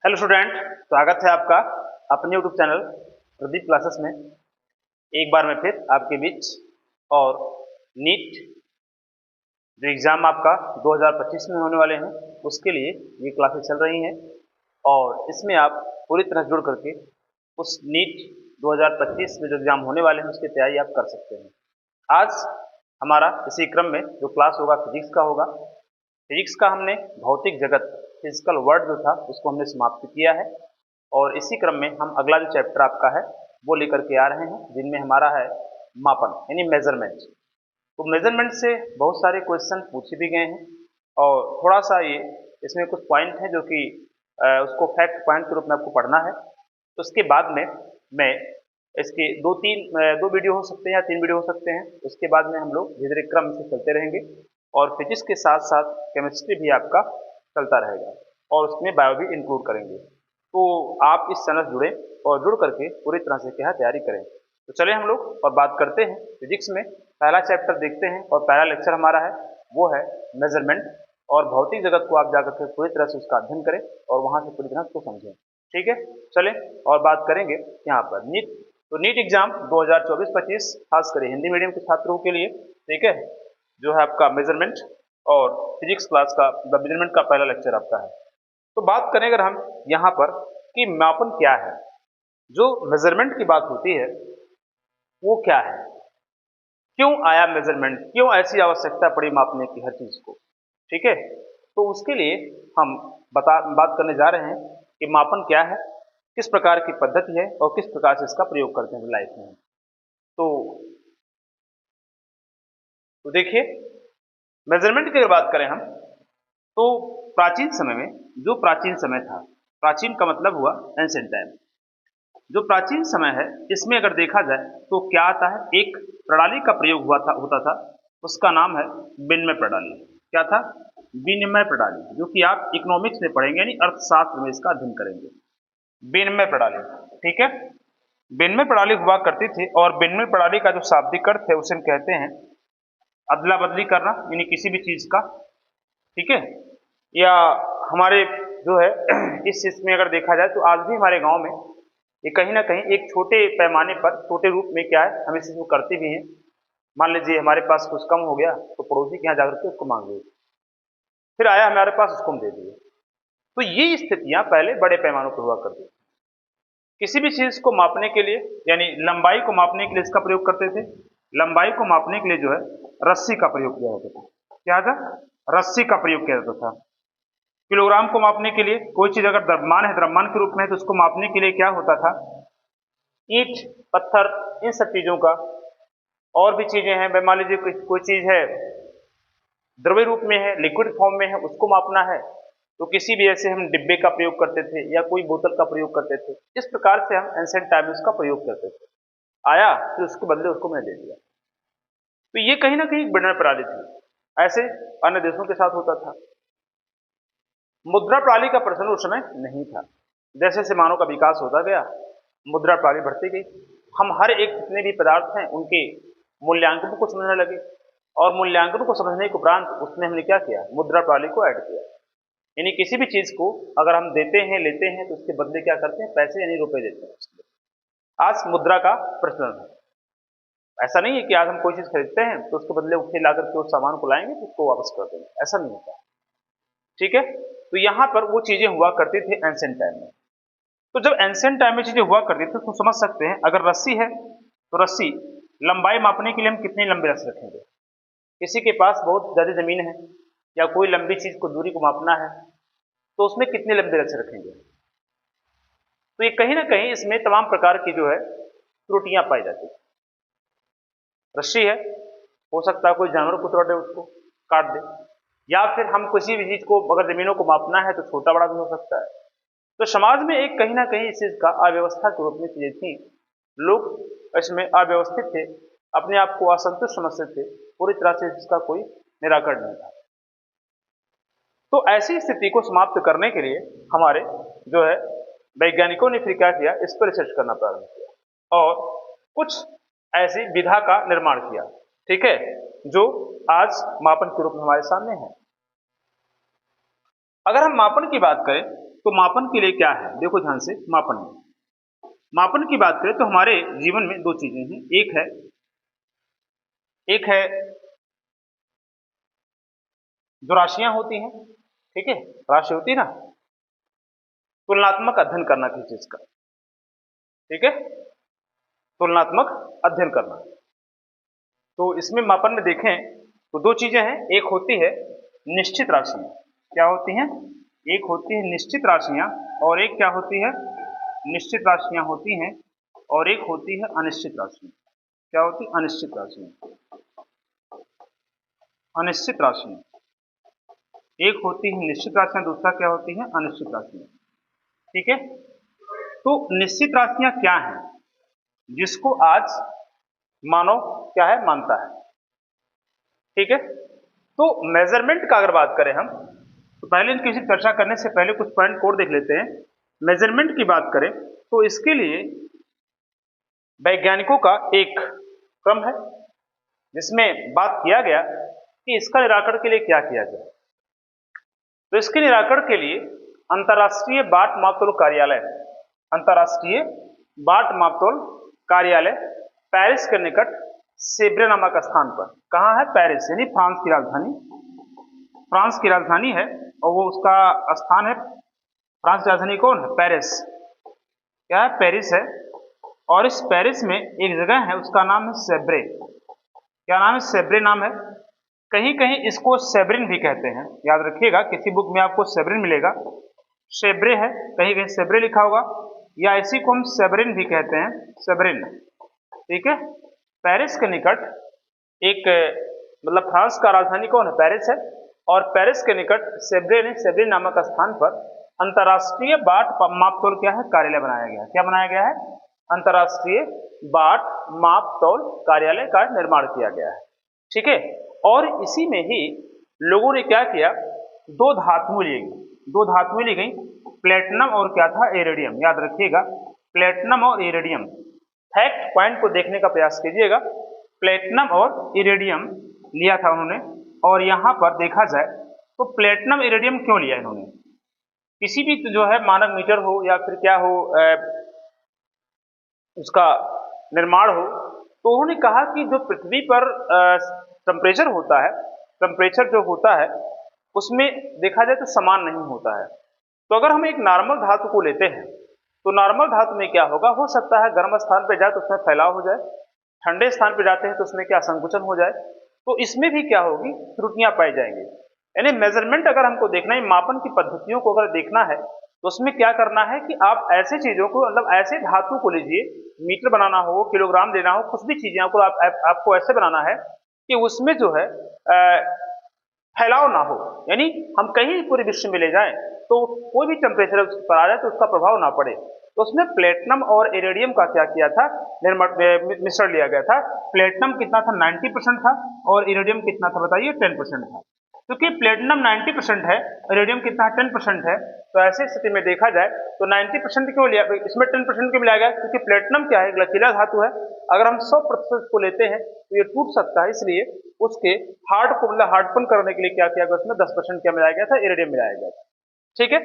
Hello student, स्वागत है आपका अपने यूट्यूब चैनल प्रदीप क्लासेस में। एक बार मैं फिर आपके बीच और नीट जो एग्ज़ाम आपका 2025 में होने वाले हैं उसके लिए ये क्लासेस चल रही हैं और इसमें आप पूरी तरह जुड़ करके उस नीट 2025 में जो एग्ज़ाम होने वाले हैं उसकी तैयारी आप कर सकते हैं। आज हमारा इसी क्रम में जो क्लास होगा फिजिक्स का होगा। फिजिक्स का हमने भौतिक जगत फिजिकल वर्ल्ड जो था उसको हमने समाप्त किया है और इसी क्रम में हम अगला जो चैप्टर आपका है वो लेकर के आ रहे हैं जिनमें हमारा है मापन यानी मेजरमेंट। तो मेजरमेंट से बहुत सारे क्वेश्चन पूछे भी गए हैं और थोड़ा सा ये इसमें कुछ पॉइंट है जो कि उसको फैक्ट पॉइंट के रूप में आपको पढ़ना है। तो उसके बाद में मैं इसके दो वीडियो हो सकते हैं या 3 वीडियो हो सकते हैं। उसके बाद में हम लोग धीरे धीरे क्रम से चलते रहेंगे और फिजिक्स के साथ साथ केमिस्ट्री भी आपका चलता रहेगा और उसमें बायो भी इंक्लूड करेंगे। तो आप इस चैनल से जुड़ें और जुड़ करके पूरी तरह से क्या तैयारी करें। तो चले हम लोग और बात करते हैं फिजिक्स में। पहला चैप्टर देखते हैं और पहला लेक्चर हमारा है वो है मेजरमेंट और भौतिक जगत को आप जाकर के पूरी तरह से उसका अध्ययन करें और वहां से पूरी तरह उसको समझें। ठीक है, चलें और बात करेंगे यहाँ पर नीट। तो नीट एग्जाम 2024-25 खास कर हिंदी मीडियम के छात्रों के लिए, ठीक है, जो है आपका मेजरमेंट और फिजिक्स क्लास का मेजरमेंट का पहला लेक्चर आपका है। तो बात करें अगर हम यहाँ पर कि मापन क्या है, जो मेजरमेंट की बात होती है वो क्या है, क्यों आया मेजरमेंट, क्यों ऐसी आवश्यकता पड़ी मापने की हर चीज को। ठीक है, तो उसके लिए हम बात करने जा रहे हैं कि मापन क्या है, किस प्रकार की पद्धति है और किस प्रकार से इसका प्रयोग करते हैं लाइफ में। तो देखिए, मेजरमेंट की अगर बात करें हम तो प्राचीन समय में, जो प्राचीन समय था, प्राचीन का मतलब हुआ एंशिएंट टाइम, जो प्राचीन समय है इसमें अगर देखा जाए तो क्या आता है, एक प्रणाली का प्रयोग होता था, उसका नाम है विनिमय प्रणाली। क्या था? विनिमय प्रणाली, जो कि आप इकोनॉमिक्स में पढ़ेंगे यानी अर्थशास्त्र में इसका अध्ययन करेंगे। विनिमय प्रणाली, ठीक है। विनिमय प्रणाली हुआ करती थी और विनिमय प्रणाली का जो शाब्दिक अर्थ है उसे हम कहते हैं अदला बदली करना, यानी किसी भी चीज का, ठीक है। या हमारे जो है इस चीज में अगर देखा जाए तो आज भी हमारे गांव में ये कहीं ना कहीं एक छोटे पैमाने पर, छोटे रूप में क्या है, हम इस चीज को करते भी हैं। मान लीजिए हमारे पास कुछ कम हो गया तो पड़ोसी के यहाँ जाकर के उसको मांग लिए, फिर आया हमारे पास, उसको हम दे दिए। तो ये स्थितियां पहले बड़े पैमानों पर हुआ करती थी। किसी भी चीज को मापने के लिए, यानी लंबाई को मापने के लिए इसका प्रयोग करते थे। लंबाई को मापने के लिए जो है रस्सी का प्रयोग किया जाता था। क्या था? रस्सी का प्रयोग किया जाता था। किलोग्राम को मापने के लिए, कोई चीज अगर द्रव्यमान है, द्रव्यमान के रूप में है, तो उसको मापने के लिए क्या होता था, ईंट, पत्थर, इन सब चीजों का, और भी चीजें हैं, मान लीजिए कोई चीज है द्रव्य रूप में है, लिक्विड फॉर्म में है, उसको मापना है तो किसी भी ऐसे हम डिब्बे का प्रयोग करते थे या कोई बोतल का प्रयोग करते थे। इस प्रकार से हम एंशिएंट टाइम में उसका प्रयोग करते थे। आया फिर उसके बदले उसको मैंने दे दिया। तो ये कहीं ना कहीं एक विनिमय प्रणाली थी। ऐसे अन्य देशों के साथ होता था। मुद्रा प्रणाली का प्रचलन उस समय नहीं था। जैसे जैसे मानव का विकास होता गया, मुद्रा प्रणाली बढ़ती गई। हम हर एक जितने भी पदार्थ हैं उनके मूल्यांकन को समझने लगे और मूल्यांकन को समझने के उपरांत उसमें हमने क्या किया, मुद्रा प्रणाली को ऐड किया। यानी किसी भी चीज को अगर हम देते हैं, लेते हैं, तो उसके बदले क्या करते हैं, पैसे यानी रुपए देते हैं। आज मुद्रा का प्रचलन है। ऐसा नहीं है कि आज हम कोई चीज खरीदते हैं तो उसके बदले उठे ला करके उस सामान को लाएंगे तो उसको वापस कर देंगे, ऐसा नहीं होता। ठीक है, तो यहां पर वो चीजें हुआ करती थी एंशिएंट टाइम में। तो जब एंशिएंट टाइम में चीजें हुआ करती थी तो समझ सकते हैं, अगर रस्सी है तो रस्सी लंबाई मापने के लिए हम कितनी लंबी रस्सी रखेंगे। किसी के पास बहुत ज्यादा जमीन है या कोई लंबी चीज को, दूरी को मापना है, तो उसमें कितनी लंबी रस्सी रखेंगे। तो ये कहीं ना कहीं इसमें तमाम प्रकार की जो है त्रुटियां पाई जाती है। रस्सी है, हो सकता है कोई जानवर को तोड़ दे, उसको काट दे, या फिर हम किसी भी चीज को अगर जमीनों को मापना है तो छोटा बड़ा भी हो सकता है। तो समाज में एक कहीं ना कहीं इस चीज का अव्यवस्था के रूप में चीजें थी। लोग इसमें अव्यवस्थित थे, अपने आप को असंतुष्ट समझते थे, पूरी तरह से इसका कोई निराकरण नहीं था। तो ऐसी स्थिति को समाप्त करने के लिए हमारे जो है वैज्ञानिकों ने फिर क्या किया, इस पर रिसर्च करना प्रारंभ किया और कुछ ऐसी विधा का निर्माण किया, ठीक है, जो आज मापन के रूप में हमारे सामने है। अगर हम मापन की बात करें तो मापन के लिए क्या है, देखो ध्यान से। मापन की बात करें तो हमारे जीवन में दो चीजें हैं। एक है जो राशियां होती हैं, ठीक है, राशि होती है ना, तुलनात्मक अध्ययन करना किसी चीज का, ठीक है, तुलनात्मक अध्ययन करना। तो इसमें मापन में देखें तो दो चीजें हैं। एक होती है निश्चित राशियां, क्या होती हैं, एक होती है निश्चित राशियां और एक क्या होती है, निश्चित राशियां होती हैं और एक होती है अनिश्चित राशियां। क्या होती है, अनिश्चित राशियां। अनिश्चित राशियां, एक होती है निश्चित राशियां, दूसरा क्या होती है, अनिश्चित राशियां, ठीक है। तो निश्चित राशियां क्या हैं जिसको आज मानव क्या है, मानता है, ठीक है। तो मेजरमेंट का अगर बात करें हम तो पहले इनकी चर्चा करने से पहले कुछ पॉइंट कोड देख लेते हैं। मेजरमेंट की बात करें तो इसके लिए वैज्ञानिकों का एक क्रम है जिसमें बात किया गया कि इसका निराकरण के लिए क्या किया जाए। तो इसके निराकरण के लिए अंतर्राष्ट्रीय बाट मापतोल कार्यालय, अंतर्राष्ट्रीय बाट मापतोल कार्यालय पेरिस के निकट सेब्रे नामक स्थान पर, कहाँ है, पेरिस यानी फ्रांस की राजधानी, फ्रांस की राजधानी है और वो उसका स्थान है, फ्रांस की राजधानी कौन है, पेरिस, क्या है, पेरिस है। और इस पेरिस में एक जगह है उसका नाम है सेब्रे, क्या नाम है, सेब्रे नाम है। कहीं कहीं इसको सेब्रिन भी कहते हैं, याद रखिएगा किसी बुक में आपको सेब्रिन मिलेगा, सेब्रे है, कहीं कहीं सेब्रे लिखा होगा, या इसी को हम सेब्रिन भी कहते हैं, सेब्रिन, ठीक है। पेरिस के निकट एक मतलब फ्रांस का राजधानी कौन है, पेरिस है, और पेरिस के निकट सेब्रे नामक स्थान पर अंतर्राष्ट्रीय बाट मापतोल क्या है, कार्यालय बनाया गया है। क्या बनाया गया है, अंतर्राष्ट्रीय बाट मापतोल कार्यालय का निर्माण किया गया है, ठीक है। और इसी में ही लोगों ने क्या किया, दो धातुएं ली गई, प्लेटिनम और क्या था, इरिडियम, याद रखिएगा प्लेटिनम और इरिडियम। फैक्ट पॉइंट को देखने का प्रयास कीजिएगा, प्लेटिनम और इरिडियम लिया था उन्होंने। और यहां पर देखा जाए तो प्लेटिनम इरिडियम क्यों लिया इन्होंने, किसी भी जो है मानक मीटर हो या फिर क्या हो उसका निर्माण हो, तो उन्होंने कहा कि जो पृथ्वी पर टेम्परेचर होता है, टेम्परेचर जो होता है उसमें देखा जाए तो समान नहीं होता है। तो अगर हम एक नॉर्मल धातु को लेते हैं तो नॉर्मल धातु में क्या होगा, हो सकता है गर्म स्थान पर जाए तो उसमें फैलाव हो जाए, ठंडे स्थान पर जाते हैं तो उसमें क्या संकुचन हो जाए, तो इसमें भी क्या होगी, त्रुटियां पाई जाएंगी। यानी मेजरमेंट अगर हमको देखना है, मापन की पद्धतियों को अगर देखना है तो उसमें क्या करना है कि आप ऐसे चीजों को, मतलब ऐसे धातु को लीजिए, मीटर बनाना हो, किलोग्राम देना हो, कुछ भी चीजें आपको आपको ऐसे बनाना है कि उसमें जो है फैलाव ना हो, यानी हम कहीं पूरे विश्व में ले जाएं तो कोई भी टेम्परेचर पर आ जाए तो उसका प्रभाव ना पड़े। तो उसमें प्लेटिनम और इरिडियम का क्या किया था, मिश्रण लिया गया था। प्लेटिनम कितना था, 90% था, और इरिडियम कितना था बताइए, 10% था। क्योंकि प्लेटिनम 90% है, इरिडियम कितना है, 10% है, तो ऐसी स्थिति में देखा जाए तो 90% क्यों लिया, इसमें 10% क्यों मिलाया गया, क्योंकि प्लेटिनम क्या है, लचीला धातु है, अगर हम 100% को लेते हैं तो ये टूट सकता है, इसलिए उसके हार्ड को, मतलब हार्डपन करने के लिए क्या किया गया, उसमें 10% क्या मिलाया गया था, इरिडियम मिलाया गया था, ठीक है।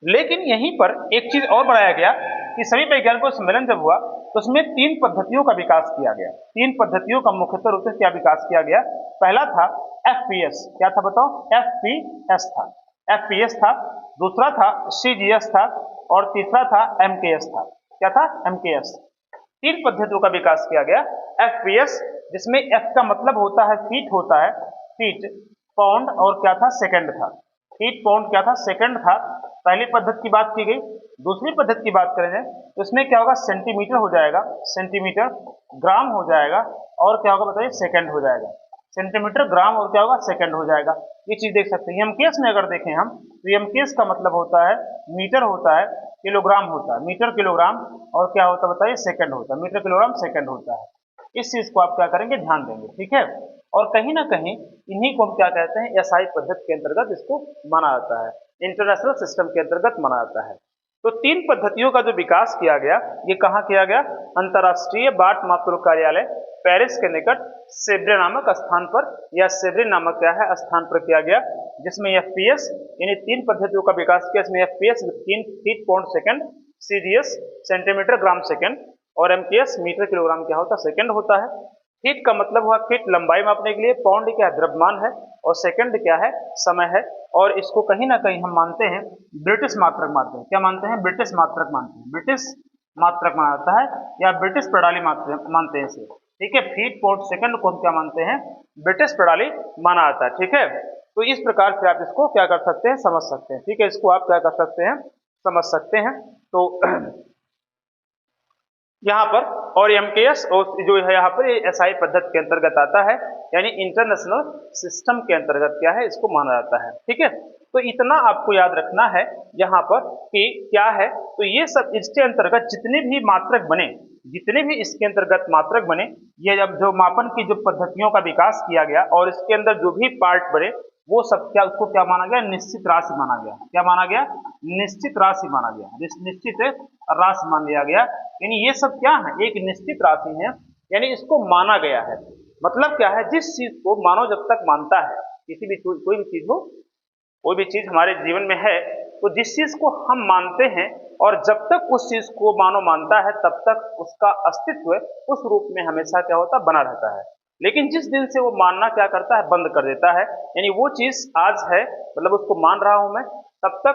लेकिन यहीं पर एक चीज और बनाया गया कि सभी वैज्ञानिकों का सम्मेलन जब हुआ तो उसमें 3 पद्धतियों का विकास किया गया, 3 पद्धतियों का मुख्यतः रूप से क्या विकास किया गया। पहला था एफपीएस, क्या था बताओ, एफपीएस था, एफपीएस था, दूसरा था सीजीएस था, और तीसरा था एमकेएस था। क्या था, एमकेएस। 3 पद्धतियों का विकास किया गया। एफपीएस जिसमें एफ का मतलब होता है फीट, होता है फीट, पाउंड और क्या था, सेकंड था, फीट पाउंड क्या था, सेकंड था। पहली पद्धति की बात की गई। दूसरी पद्धति की बात करें तो इसमें क्या होगा, सेंटीमीटर हो जाएगा, सेंटीमीटर, ग्राम हो जाएगा, और क्या होगा बताइए, सेकंड हो जाएगा, सेंटीमीटर, ग्राम और क्या होगा, सेकंड हो जाएगा। ये चीज देख सकते हैं। एमकेएस में अगर देखें हम तो एमकेएस का मतलब होता है मीटर होता है, किलोग्राम होता है, मीटर किलोग्राम, और क्या होता है बताइए, सेकंड होता है, मीटर किलोग्राम सेकंड होता है। इस चीज को आप क्या करेंगे, ध्यान देंगे, ठीक है। और कहीं ना कहीं इन्हीं को हम क्या कहते हैं, एसआई पद्धति के अंतर्गत इसको माना जाता है, इंटरनेशनल सिस्टम के अंतर्गत माना जाता है। तो 3 पद्धतियों का जो विकास किया गया, ये कहाँ किया गया? अंतर्राष्ट्रीय बाट मातुल कार्यालय पेरिस के निकट सेव्रे नामक स्थान पर, या सेव्रे नामक क्या है स्थान पर किया गया, जिसमें एफपीएस यानी 3 पद्धतियों का विकास किया। इसमें एफपीएस 3 फीट पर second, CGS centimetre gram second और एमकेएस मीटर किलोग्राम क्या होता है सेकंड होता है। फीट का मतलब हुआ फीट लंबाई मापने के लिए, पाउंड क्या है द्रव्यमान है, और सेकंड क्या है समय है। और इसको कहीं ना कहीं हम मानते हैं ब्रिटिश मात्रक मानते हैं। क्या मानते हैं? ब्रिटिश मात्रक मानते हैं, ब्रिटिश मात्रक माना जाता है या ब्रिटिश प्रणाली मानते हैं इसे। ठीक है, फीट पर सेकंड को हम क्या मानते हैं? ब्रिटिश प्रणाली माना जाता है। ठीक है, तो इस प्रकार से आप इसको क्या कर सकते हैं? समझ सकते हैं। ठीक है, इसको आप क्या कर सकते हैं? समझ सकते हैं। तो यहाँ पर और एमकेएस जो है यहाँ पर एसआई पद्धति के अंतर्गत आता है, यानी इंटरनेशनल सिस्टम के अंतर्गत क्या है इसको माना जाता है। ठीक है, तो इतना आपको याद रखना है यहाँ पर कि क्या है, तो ये सब इसके अंतर्गत जितने भी मात्रक बने, जितने भी इसके अंतर्गत मात्रक बने, ये जब जो मापन की जो पद्धतियों का विकास किया गया और इसके अंदर जो भी पार्ट बने वो सब क्या उसको क्या माना गया? निश्चित राशि माना गया। क्या माना गया? निश्चित राशि माना गया, निश्चित राशि मान लिया गया। यानी ये सब क्या है? एक निश्चित राशि है, यानी इसको माना गया है। मतलब क्या है? जिस चीज को मानव जब तक मानता है, किसी भी कोई भी चीज हो, कोई भी चीज हमारे जीवन में है, तो जिस चीज को हम मानते हैं और जब तक उस चीज को मानव मानता है तब तक उसका अस्तित्व उस रूप में हमेशा क्या होता है? बना रहता है। लेकिन जिस दिन से वो मानना क्या करता है? बंद कर देता है, यानी वो चीज आज है, मतलब उसको मान रहा हूं मैं, तब तक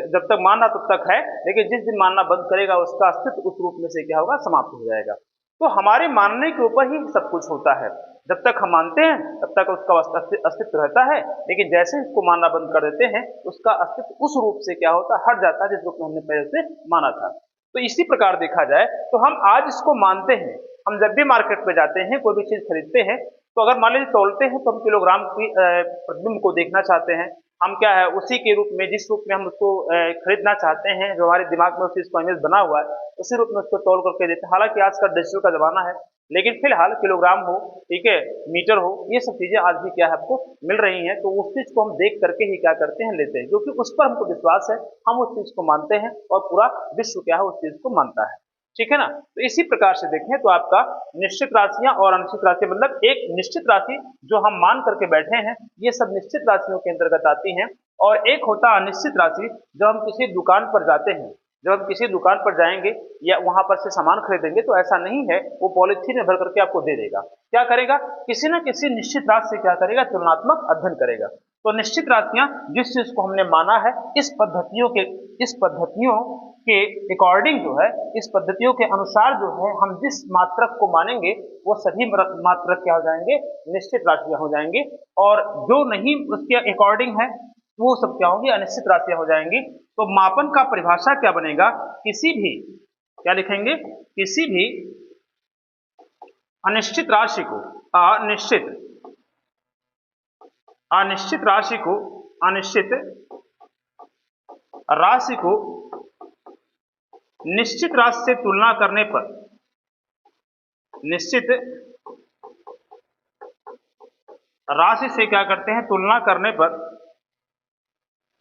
जब तक मानना तब तक है, लेकिन जिस दिन मानना बंद करेगा उसका अस्तित्व उस रूप में से क्या होगा? समाप्त हो जाएगा। तो हमारे मानने के ऊपर ही सब कुछ होता है। जब तक हम मानते हैं तब तक उसका अस्तित्व रहता है, लेकिन जैसे ही इसको मानना बंद कर देते हैं उसका अस्तित्व उस रूप से क्या होता है? हट जाता है जिस रूप में हमने पहले से माना था। तो इसी प्रकार देखा जाए तो हम आज इसको मानते हैं। हम जब भी मार्केट में जाते हैं, कोई भी चीज खरीदते हैं, तो अगर मान लीजिए तौलते हैं तो हम किलोग्राम की प्रतिबिंब को देखना चाहते हैं। हम क्या है उसी के रूप में, जिस रूप में हम उसको खरीदना चाहते हैं, जो हमारे दिमाग में उस चीज का इमेज बना हुआ है, उसी रूप में उसको तौल करके देते हैं। हालांकि आज का डिजिटल का जमाना है, लेकिन फिलहाल किलोग्राम हो, ठीक है, मीटर हो, ये सब चीजें आज भी क्या है आपको मिल रही हैं। तो उस चीज को हम देख करके ही क्या करते हैं? लेते हैं, क्योंकि उस पर हमको विश्वास है, हम उस चीज को मानते हैं और पूरा विश्व क्या है उस चीज को मानता है। ठीक है ना? तो इसी प्रकार से देखें तो आपका निश्चित राशियां और अनिश्चित राशि, मतलब एक निश्चित राशि जो हम मान करके बैठे हैं, ये सब निश्चित राशियों के अंतर्गत आती हैं। और एक होता है अनिश्चित राशि, जब हम किसी दुकान पर जाते हैं, जब हम किसी दुकान पर जाएंगे या वहां पर से सामान खरीदेंगे, तो ऐसा नहीं है वो पॉलिथीन में भर करके आपको दे देगा। क्या करेगा? किसी न किसी निश्चित राशि से क्या करेगा? तुलनात्मक अध्ययन करेगा। तो निश्चित राशियां जिस चीज को हमने माना है, इस पद्धतियों के अकॉर्डिंग जो है, इस पद्धतियों के अनुसार जो है, हम जिस मात्रक को मानेंगे वो सभी मात्रक क्या हो जाएंगे? निश्चित राशियां हो जाएंगी। और जो नहीं उसके अकॉर्डिंग है वो सब क्या होंगी? अनिश्चित राशियां हो जाएंगी। तो मापन का परिभाषा क्या बनेगा? किसी भी, क्या लिखेंगे? किसी भी अनिश्चित राशि को अनिश्चित राशि को निश्चित राशि से तुलना करने पर, निश्चित राशि से क्या करते हैं? तुलना करने पर,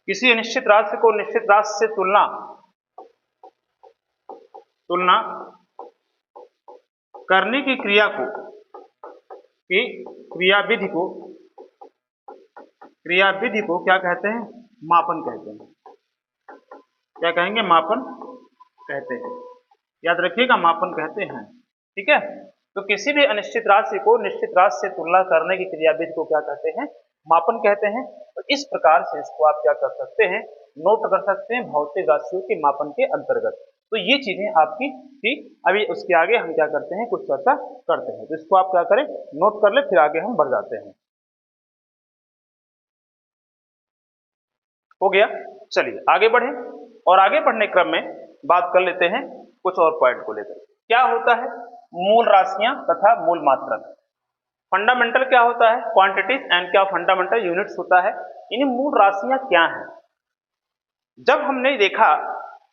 किसी अनिश्चित राशि को निश्चित राशि से तुलना करने की क्रियाविधि को क्या कहते हैं? मापन कहते हैं। क्या कहेंगे? मापन कहते हैं। याद रखिएगा, मापन कहते हैं। ठीक है, तो किसी भी अनिश्चित राशि को निश्चित राशि से तुलना करने की क्रियाविधि को क्या कहते हैं? मापन कहते हैं। तो इस प्रकार से इसको आप क्या कर सकते हैं? नोट कर सकते हैं भौतिक राशियों के मापन के अंतर्गत। तो ये चीजें आपकी थी। अभी उसके आगे हम क्या करते हैं? कुछ चर्चा करते हैं। तो इसको आप क्या करें? नोट कर ले, फिर आगे हम बढ़ जाते हैं। हो गया? चलिए आगे बढ़े, और आगे बढ़ने क्रम में बात कर लेते हैं कुछ और पॉइंट को लेकर। क्या होता है मूल राशियां तथा मूल मात्रक? फंडामेंटल क्या होता है? क्वांटिटीज, एंड क्या फंडामेंटल यूनिट्स होता है। इन मूल राशियां क्या हैं? जब हमने देखा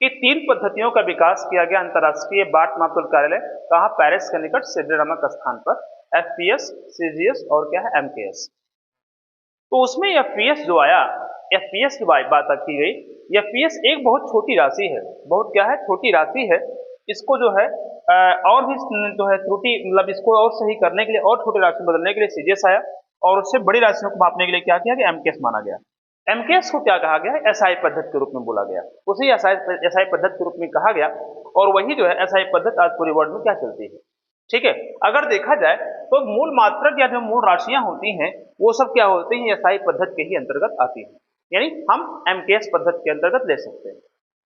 कि 3 पद्धतियों का विकास किया गया अंतरराष्ट्रीय बाट मापतोल कार्यालय, कहाँ? पेरिस के निकट सेव्रे नामक स्थान पर, एफपीएस, सीजीएस और क्या है? एमकेएस। तो उसमें एफपीएस जो आया, एफपीएस की बात की गई, FPS एक बहुत छोटी राशि है, बहुत क्या है, छोटी राशि है। इसको जो है और भी जो है त्रुटि मतलब इसको और सही करने के लिए और छोटी राशि में बदलने के लिए सीजीएस आया और उससे बड़ी राशियों को मापने के लिए क्या किया कि एमकेएस माना गया। एमकेएस को क्या कहा गया है, एसआई पद्धति के रूप में बोला गया, उसी एसआई पद्धति के रूप में कहा गया और वही जो है एसआई पद्धति आज पूरे वर्ल्ड में क्या चलती है। ठीक है, अगर देखा जाए तो मूल मात्रक या जो मूल राशियां होती हैं वो सब क्या होती हैं, एसआई पद्धति के ही अंतर्गत आती हैं, यानी हम एमकेएस पद्धति के अंतर्गत ले सकते हैं।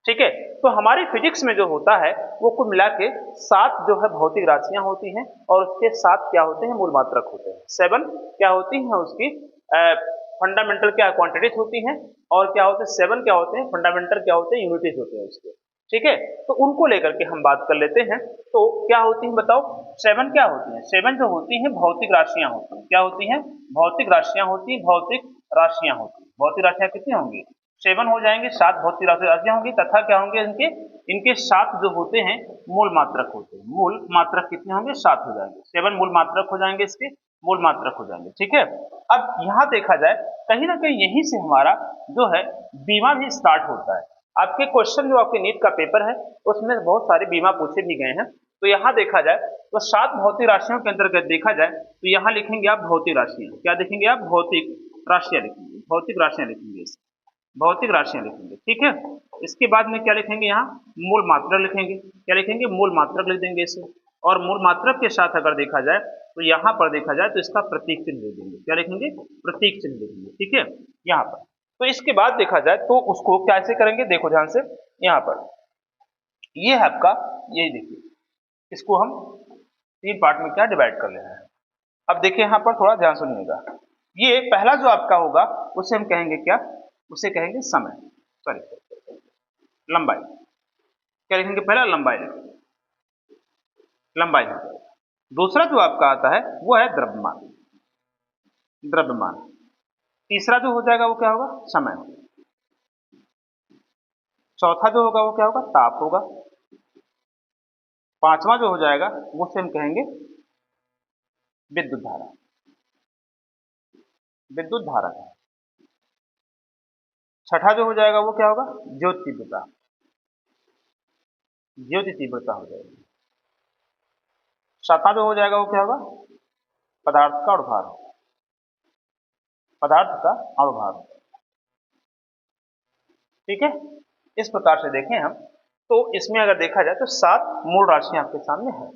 ठीक है, तो हमारी फिजिक्स में जो होता है वो कुल मिला के 7 जो है भौतिक राशियां होती हैं और उसके 7 क्या होते हैं, मूल मात्रक होते हैं। 7 क्या होती हैं उसकी फंडामेंटल क्या क्वांटिटीज होती हैं और क्या होते हैं 7 क्या होते हैं, फंडामेंटल क्या होते हैं, यूनिटीज होते हैं उसके। ठीक है, तो उनको लेकर के हम बात कर लेते हैं। तो क्या होती हैं बताओ, 7 क्या होती हैं, 7 जो होती हैं भौतिक राशियां होती हैं। क्या होती हैं, भौतिक राशियां होती हैं, भौतिक राशियां होती हैं। भौतिक राशियां कितनी होंगी, 7 हो जाएंगे, 7 भौतिक राशियां होंगी तथा क्या होंगे इनके 7 जो होते हैं मूल मात्रक होते हैं। मूल मात्रक कितने होंगे, 7 हो जाएंगे, 7 मूल मात्रक हो जाएंगे, इसके मूल मात्रक हो जाएंगे। ठीक है, अब यहां देखा जाए कहीं ना कहीं यहीं से हमारा जो है बीमा भी स्टार्ट होता है। आपके क्वेश्चन जो आपके नीट का पेपर है उसमें बहुत सारे बीमा पूछे भी गए हैं। तो यहाँ देखा जाए तो 7 भौतिक राशियों के अंतर्गत देखा जाए तो यहाँ लिखेंगे आप भौतिक राशियां। क्या लिखेंगे आप, भौतिक राशियां लिखेंगे, भौतिक राशियां लिखेंगे, भौतिक राशियां लिखेंगे। ठीक है, इसके बाद में क्या लिखेंगे, यहाँ मूल मात्रक लिखेंगे। क्या लिखेंगे, मूल मात्रक लिख देंगे इसे। और मूल मात्रक के साथ अगर देखा जाए तो यहाँ पर देखा जाए तो इसका प्रतीक चिन्ह लिख देंगे। क्या लिखेंगे, प्रतीक चिन्ह लिखेंगे। ठीक है, यहाँ पर तो इसके बाद देखा जाए तो उसको कैसे करेंगे, देखो ध्यान से, यहाँ पर ये है आपका, ये देखिए इसको हम 3 पार्ट में क्या डिवाइड कर ले रहे हैं। अब देखिए यहाँ पर थोड़ा ध्यान सुनिएगा, ये पहला जो आपका होगा उसे हम कहेंगे क्या, उसे कहेंगे समय, सॉरी लंबाई। क्या लिखेंगे, पहला लंबाई लिखेंगे, लंबाई हो जाएगा। दूसरा जो आपका आता है वो है द्रव्यमान, द्रव्यमान। तीसरा जो हो जाएगा वो क्या होगा, समय। चौथा जो होगा वो क्या होगा, ताप होगा। पांचवा जो हो जाएगा वो से हम कहेंगे विद्युत धारा, विद्युत धारा। छठा जो हो जाएगा वो क्या होगा, ज्योति तीव्रता, ज्योति तीव्रता हो जाएगी। सातवां जो हो जाएगा वो क्या होगा, पदार्थ का अणुभार, पदार्थ का अणुभार। ठीक है, इस प्रकार से देखें हम तो इसमें अगर देखा जाए तो 7 मूल राशियां आपके सामने है।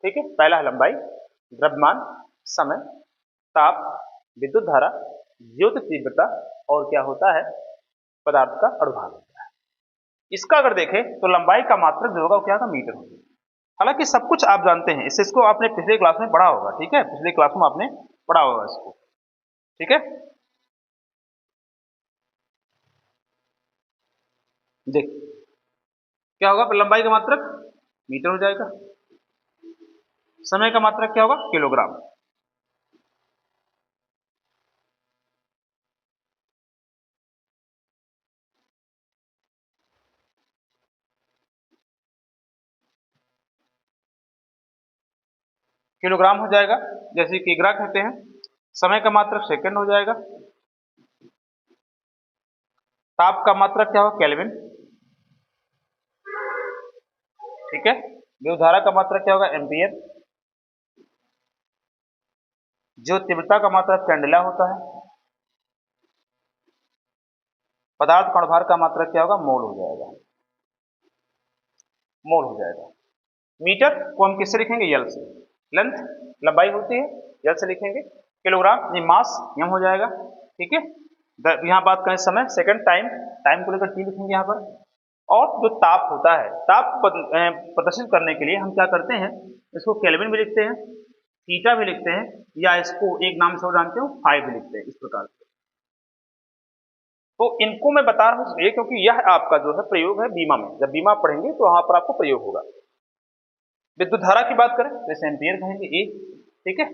ठीक है, पहला है लंबाई, द्रव्यमान, समय, ताप, विद्युत धारा, ज्योति तीव्रता और क्या होता है, पदार्थ का अणुभार होता है। इसका अगर देखें तो लंबाई का मात्रक जो होगा वो क्या होगा, मीटर होगा। हालांकि सब कुछ आप जानते हैं, इसको आपने पिछले क्लास में पढ़ा होगा। ठीक है, पिछले क्लास में आपने पढ़ा होगा इसको। ठीक है, देख क्या होगा, लंबाई का मात्रक मीटर हो जाएगा, समय का मात्रक क्या होगा, किलोग्राम। किलोग्राम हो जाएगा, जैसे किग्रा कहते हैं। समय का मात्रक सेकंड हो जाएगा। ताप का मात्रक क्या होगा, केल्विन। ठीक है, विद्युत धारा का मात्रक क्या होगा, एम्पियर। जो तीव्रता का मात्रक कैंडेला होता है। पदार्थ का अणुभार का मात्रक क्या होगा, मोल हो जाएगा, मोल हो जाएगा। मीटर को हम किससे लिखेंगे, यल से। लेंथ लंबाई होती है, यल से लिखेंगे। किलोग्राम ये मास, एम हो जाएगा। ठीक है, यहाँ बात करें समय, सेकंड टाइम, टाइम को लेकर टी लिखेंगे यहाँ पर। और जो ताप होता है, ताप प्रदर्शित करने के लिए हम क्या करते हैं, इसको केल्विन भी लिखते हैं, थीटा भी लिखते हैं, या इसको एक नाम से जानते हो फाइ भी लिखते हैं, इस प्रकार से। तो इनको मैं बता रहा हूं इसलिए क्योंकि यह आपका जो है प्रयोग है बीमा में, जब बीमा पढ़ेंगे तो वहां पर आपको प्रयोग होगा। विद्युत धारा की बात करें तो इसे एम्पियर कहेंगे, ए। ठीक है,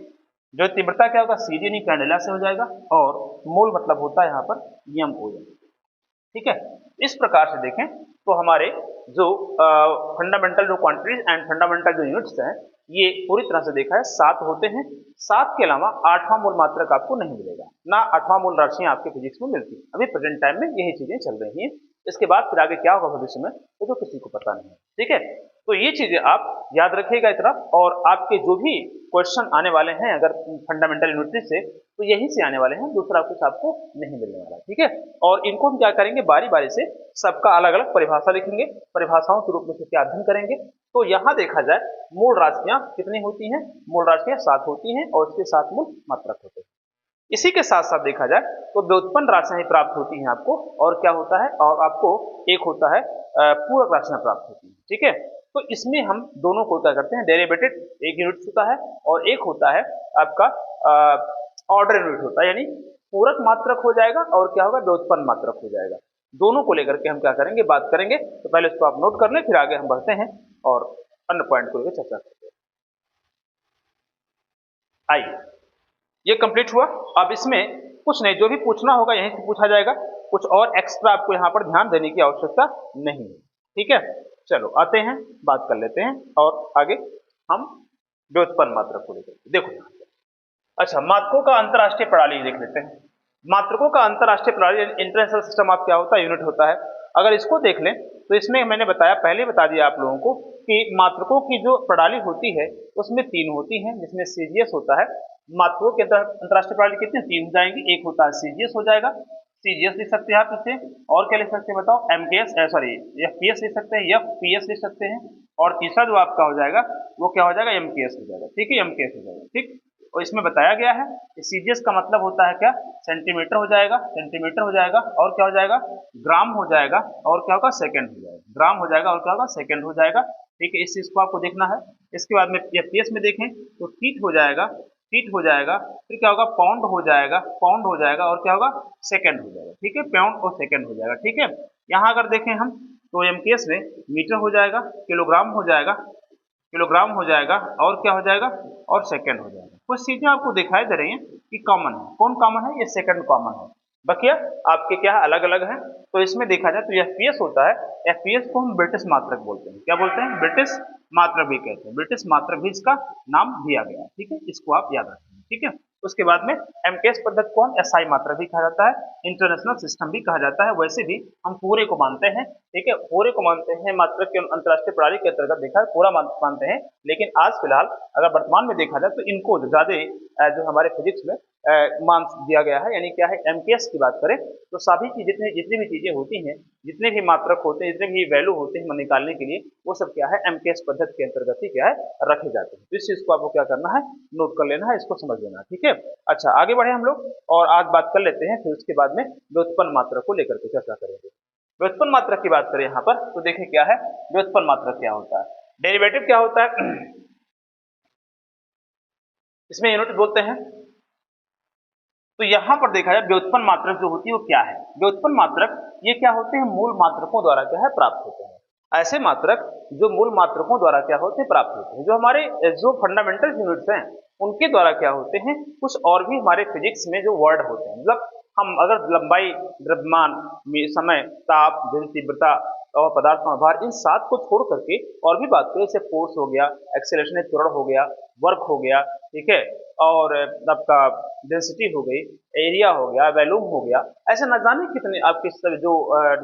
जो तीव्रता क्या होगा, सीडी यानी कैंडेला से हो जाएगा। और मोल मतलब होता है यहाँ पर एम हो जाएगा। ठीक है, इस प्रकार से देखें तो हमारे जो फंडामेंटल जो क्वांटिटीज एंड फंडामेंटल जो यूनिट्स हैं ये पूरी तरह से देखा है 7 होते हैं। 7 के अलावा 8वां मूल मात्रक आपको नहीं मिलेगा, ना 8वां मूल राशियां आपके फिजिक्स में मिलती है। अभी प्रेजेंट टाइम में यही चीजें चल रही हैं। इसके बाद फिर आगे क्या होगा भविष्य में वो तो किसी को पता नहीं है। ठीक है, तो ये चीजें आप याद रखिएगा इतना, और आपके जो भी क्वेश्चन आने वाले हैं अगर फंडामेंटल यूनिट्री से, तो यहीं से आने वाले हैं, दूसरा कुछ आपको नहीं मिलने वाला। ठीक है, और इनको हम क्या करेंगे, बारी बारी से सबका अलग अलग परिभाषा लिखेंगे, परिभाषाओं के रूप में से क्या अध्ययन करेंगे। तो यहाँ देखा जाए मूल राशियां कितनी होती हैं, मूल राशियां 7 होती हैं और इसके 7 मूल मात्रक होते हैं। इसी के साथ साथ देखा जाए तो व्युत्पन्न राशियां ही प्राप्त होती हैं आपको, और क्या होता है, और आपको एक होता है पूरक राशियां प्राप्त होती हैं। ठीक है, तो इसमें हम दोनों को क्या करते हैं, डेरिवेटेड एक यूनिट होता है और एक होता है आपका ऑर्डर यूनिट होता है, यानी पूरक मात्रक हो जाएगा और क्या होगा, व्युत्पन्न मात्रक हो जाएगा। दोनों को लेकर के हम क्या करेंगे, बात करेंगे। तो पहले इसको आप नोट कर लें, फिर आगे हम बढ़ते हैं और अन्य पॉइंट को लेकर चर्चा करते हैं। आइए, ये कंप्लीट हुआ। अब इसमें कुछ नहीं, जो भी पूछना होगा यहीं से पूछा जाएगा, कुछ और एक्स्ट्रा आपको यहाँ पर ध्यान देने की आवश्यकता नहीं है। ठीक है, चलो आते हैं, बात कर लेते हैं और आगे हम व्युत्पन्न मात्रक को लेकर देखो यहाँ पे। अच्छा, मात्रकों का अंतरराष्ट्रीय प्रणाली देख लेते हैं। मात्रकों का अंतरराष्ट्रीय प्रणाली इंटरनेशनल सिस्टम ऑफ क्या होता है, यूनिट होता है। अगर इसको देख लें तो इसमें मैंने बताया, पहले बता दिया आप लोगों को कि मात्रकों की जो प्रणाली होती है उसमें 3 होती हैं, जिसमें सीजीएस होता है। मात्रकों के अंतरराष्ट्रीय प्रणाली कितने, 3 हो जाएंगी। एक होता है सीजीएस हो जाएगा, सीजीएस लिख सकते हैं आप इसे, और क्या लिख सकते हैं बताओ, एमकेएस सॉरी एफपीएस लिख सकते हैं, एफपीएस लिख सकते हैं, और तीसरा जो आपका हो जाएगा वो क्या हो जाएगा, एमकेएस हो जाएगा। ठीक है, एमकेएस हो जाएगा। ठीक, और इसमें बताया गया है सीजीएस का मतलब होता है क्या, सेंटीमीटर हो जाएगा, सेंटीमीटर हो जाएगा, और क्या हो जाएगा, ग्राम हो जाएगा, और क्या होगा, सेकंड हो जाएगा, ग्राम हो जाएगा और क्या होगा, सेकंड हो जाएगा। ठीक है, इस चीज को आपको देखना है। इसके बाद में एफपीएस में देखें तो फीट हो जाएगा, फीट हो जाएगा, फिर क्या होगा, पाउंड हो जाएगा, पाउंड हो जाएगा, और क्या होगा, सेकंड हो जाएगा। ठीक है, पाउंड और सेकंड हो जाएगा। ठीक है, यहाँ अगर देखें हम तो एमकेएस में मीटर हो जाएगा, किलोग्राम हो जाएगा, किलोग्राम हो जाएगा, और क्या हो जाएगा, और सेकंड हो जाएगा। कुछ चीजें आपको दिखाई दे रही हैं कि कॉमन है। कौन कॉमन है, ये सेकंड कॉमन है, बकिया आपके क्या है, अलग अलग है। तो इसमें देखा जाए तो एफपीएस होता है, एफपीएस को हम ब्रिटिश मात्रक बोलते हैं। क्या बोलते हैं, ब्रिटिश मात्रक भी कहते हैं, ब्रिटिश मात्रक भी इसका नाम दिया गया है। ठीक है, इसको आप याद रखें। ठीक है, उसके बाद में एमकेएस पद्धति को हम एसआई मात्रक भी कहा जाता है, इंटरनेशनल सिस्टम भी कहा जाता है। वैसे भी हम पूरे को मानते हैं। ठीक है, पूरे को मानते हैं, मात्रक के अंतरराष्ट्रीय प्रणाली के अंतर्गत देखा है पूरा मानते हैं। लेकिन आज फिलहाल अगर वर्तमान में देखा जाए तो इनको ज्यादा जो हमारे फिजिक्स में मान दिया गया है, यानी क्या है, एमकेएस की बात करें तो सभी की जितनी भी चीजें होती हैं, जितने भी मात्रक होते हैं, जितने भी वैल्यू होते हैं निकालने के लिए, वो सब क्या है, एमकेएस पद्धति के अंतर्गत ही क्या है, रखे जाते हैं। तो इस चीज को आपको क्या करना है, नोट कर लेना है, इसको समझ लेना है। ठीक है, अच्छा आगे बढ़े हम लोग और आज बात कर लेते हैं, फिर उसके बाद में व्युत्पन्न मात्रक को लेकर के चर्चा करेंगे। व्युत्पन्न मात्रक की बात करें यहाँ पर तो देखिए क्या है, व्युत्पन्न मात्रक क्या होता है, डेरिवेटिव क्या होता है, इसमें यूनिट बोलते हैं। तो यहां पर देखा जाए व्युत्पन्न मात्रक जो होती है वो क्या है, व्युत्पन्न मात्रक ये क्या होते हैं, मूल मात्रकों द्वारा क्या है, प्राप्त होते हैं। ऐसे मात्रक जो मूल मात्रकों द्वारा क्या होते हैं, प्राप्त होते हैं। जो हमारे जो फंडामेंटल यूनिट्स हैं उनके द्वारा क्या होते हैं, कुछ और भी हमारे फिजिक्स में जो वर्ड होते हैं, मतलब हम अगर लंबाई, द्रव्यमान, समय, ताप, जन तीव्रता और पदार्थ का भार, इन 7 को छोड़ करके और भी बात करें, जैसे फोर्स हो गया, एक्सेलरेशन त्वरण हो गया, वर्क हो गया, ठीक है, और आपका डेंसिटी हो गई, एरिया हो गया, वैल्यूम हो गया, ऐसे न जाने कितने आपके जो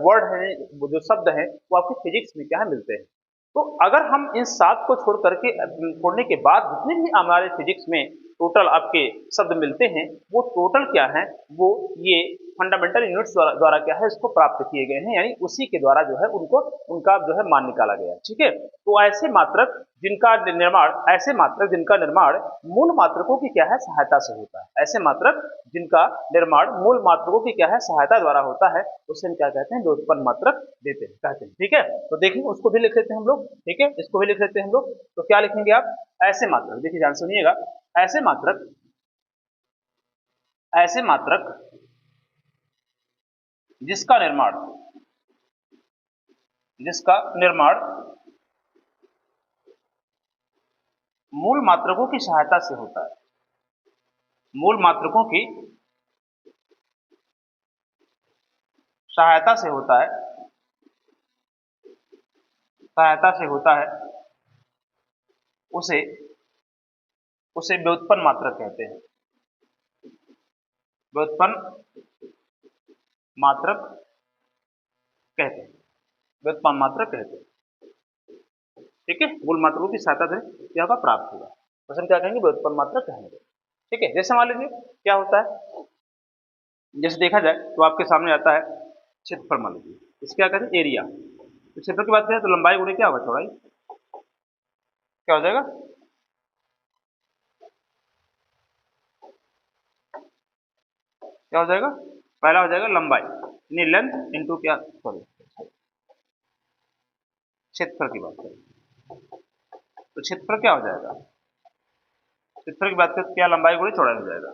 वर्ड हैं, वो जो शब्द हैं, वो आपके फिजिक्स में क्या है, मिलते हैं। तो अगर हम इन 7 को छोड़ करके छोड़ने के बाद जितने भी हमारे फिजिक्स में टोटल आपके शब्द मिलते हैं, वो टोटल क्या है, वो ये फंडामेंटल यूनिट्स द्वारा क्या है, इसको प्राप्त किए गए हैं, यानी उसी के द्वारा जो है उनको उनका जो है मान निकाला गया। ठीक है, तो ऐसे मात्रक जिनका निर्माण मूल मात्रकों की क्या है, सहायता से होता है। ऐसे मात्रक जिनका निर्माण मूल मात्रकों की क्या है, सहायता द्वारा होता है, उसे हम क्या कहते हैं, व्युत्पन्न मात्रक देते हैं, कहते हैं। ठीक है, तो देखिए उसको भी लिख लेते हैं हम लोग। ठीक है, इसको भी लिख लेते हैं हम लोग। तो क्या लिखेंगे आप, ऐसे मात्रक, देखिए ध्यान सुनिएगा, ऐसे मात्रक, ऐसे मात्रक जिसका निर्माण, जिसका निर्माण मूल मात्रकों की सहायता से होता है, मूल मात्रकों की सहायता से होता है, सहायता से होता है, उसे उसे व्युत्पन्न मात्रक कहते हैं, व्युत्पन्न मात्रक कहते हैं, व्युत्पन्न मात्रक कहते हैं। ठीक है, मूल मात्रकों की सहायता से क्या होगा, प्राप्त होगा, तो हम क्या कहेंगे, व्युत्पन्न मात्रक कहेंगे। ठीक है, जैसे मान लीजिए क्या होता है, जैसे देखा जाए तो आपके सामने आता है क्षेत्रफल, मान लीजिए इसे क्या कहते हैं, एरिया। तो क्षेत्रफल की बात करें तो लंबाई गुणे क्या होगा, चौड़ाई, क्या हो जाएगा, क्या हो जाएगा, पहला हो जाएगा लंबाई यानी लेंथ इंटू क्या, सॉरी क्षेत्रफल की बात करें तो क्षेत्रफल क्या हो जाएगा, क्षेत्रफल की बात करें तो क्या, लंबाई गुणे चौड़ाई हो जाएगा,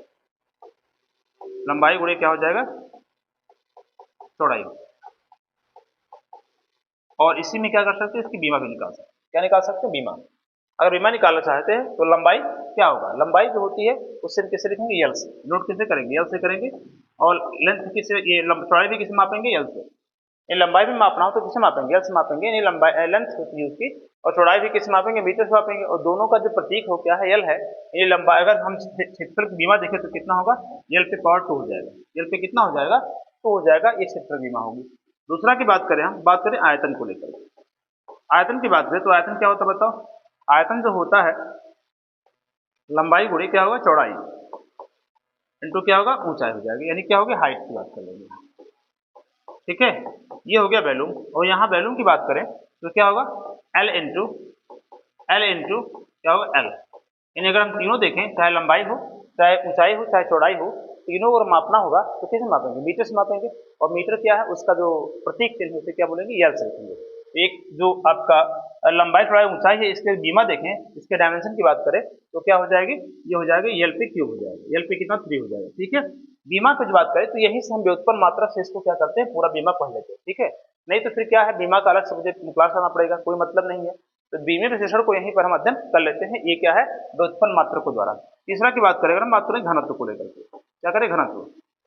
लंबाई गुणे क्या हो जाएगा, चौड़ाई। और इसी में क्या कर सकते हैं, इसकी बीमा भी निकाल सकते हैं, क्या निकाल सकते हैं, बीमा। अगर बीमा निकालना चाहते हैं तो लंबाई क्या होगा, लंबाई जो होती है उससे हम किससे लिखेंगे, यल से, नोट किससे करेंगे, यल से करेंगे। और लेंथ किससे, ये चौड़ाई भी किससे मापेंगे, यल से। ये लंबाई भी मापना हो तो किससे मापेंगे, यल से मापेंगे, यानी लंबाई लेंथ होती है उसकी, और चौड़ाई भी किससे मापेंगे, मीटर से मापेंगे। और दोनों का जो प्रतीक हो क्या है, यल है। ये लंबाई, अगर हम क्षेत्रफल की बीमा देखें तो कितना होगा, यल पे पावर 2 हो जाएगा, यल पे कितना हो जाएगा, 2 हो जाएगा, ये क्षेत्रफल बीमा होगी। दूसरा की बात करें, हम बात करें आयतन को लेकर, आयतन की बात करें तो आयतन क्या होता है बताओ, आयतन जो होता है लंबाई गुणे क्या होगा, चौड़ाई इंटू क्या होगा, ऊंचाई हो जाएगी, यानी क्या होगी, हाइट की बात कर लेंगे। ठीक है, ये हो गया वैल्यूम। और यहाँ वैल्यूम की बात करें तो क्या होगा, एल इंटू क्या होगा, एल। यानी अगर हम तीनों देखें, चाहे लंबाई हो, चाहे ऊंचाई हो, चाहे चौड़ाई हो, तीनों अगर मापना होगा तो किससे मापेंगे, मीटर से मापेंगे। और मीटर क्या है, उसका जो प्रतीक चिन्ह उसे क्या बोलेंगे, यल से लिखेंगे। एक जो आपका लंबाई चौड़ाई ऊंचाई है, इसके बीमा देखें, इसके डायमेंशन की बात करें तो क्या हो जाएगी, ये हो जाएगा यल पे क्यूब हो जाएगा, यल पे कितना, 3 हो जाएगा। ठीक है, बीमा की बात करें तो यही से हम व्युत्पन्न मात्रा से इसको क्या करते हैं, पूरा बीमा पढ़ लेते हैं। ठीक है, नहीं तो फिर क्या है, बीमा का अलग सब्जेक्ट क्लास करना पड़ेगा, कोई मतलब नहीं है। तो बीमे विश्लेषण को यहीं पर हम अध्ययन कर लेते हैं, ये क्या है, व्युत्पन्न मात्रकों द्वारा। तीसरा की बात करें, अगर हम बात करें घनत्व को लेकर के, क्या करें, घनत्व।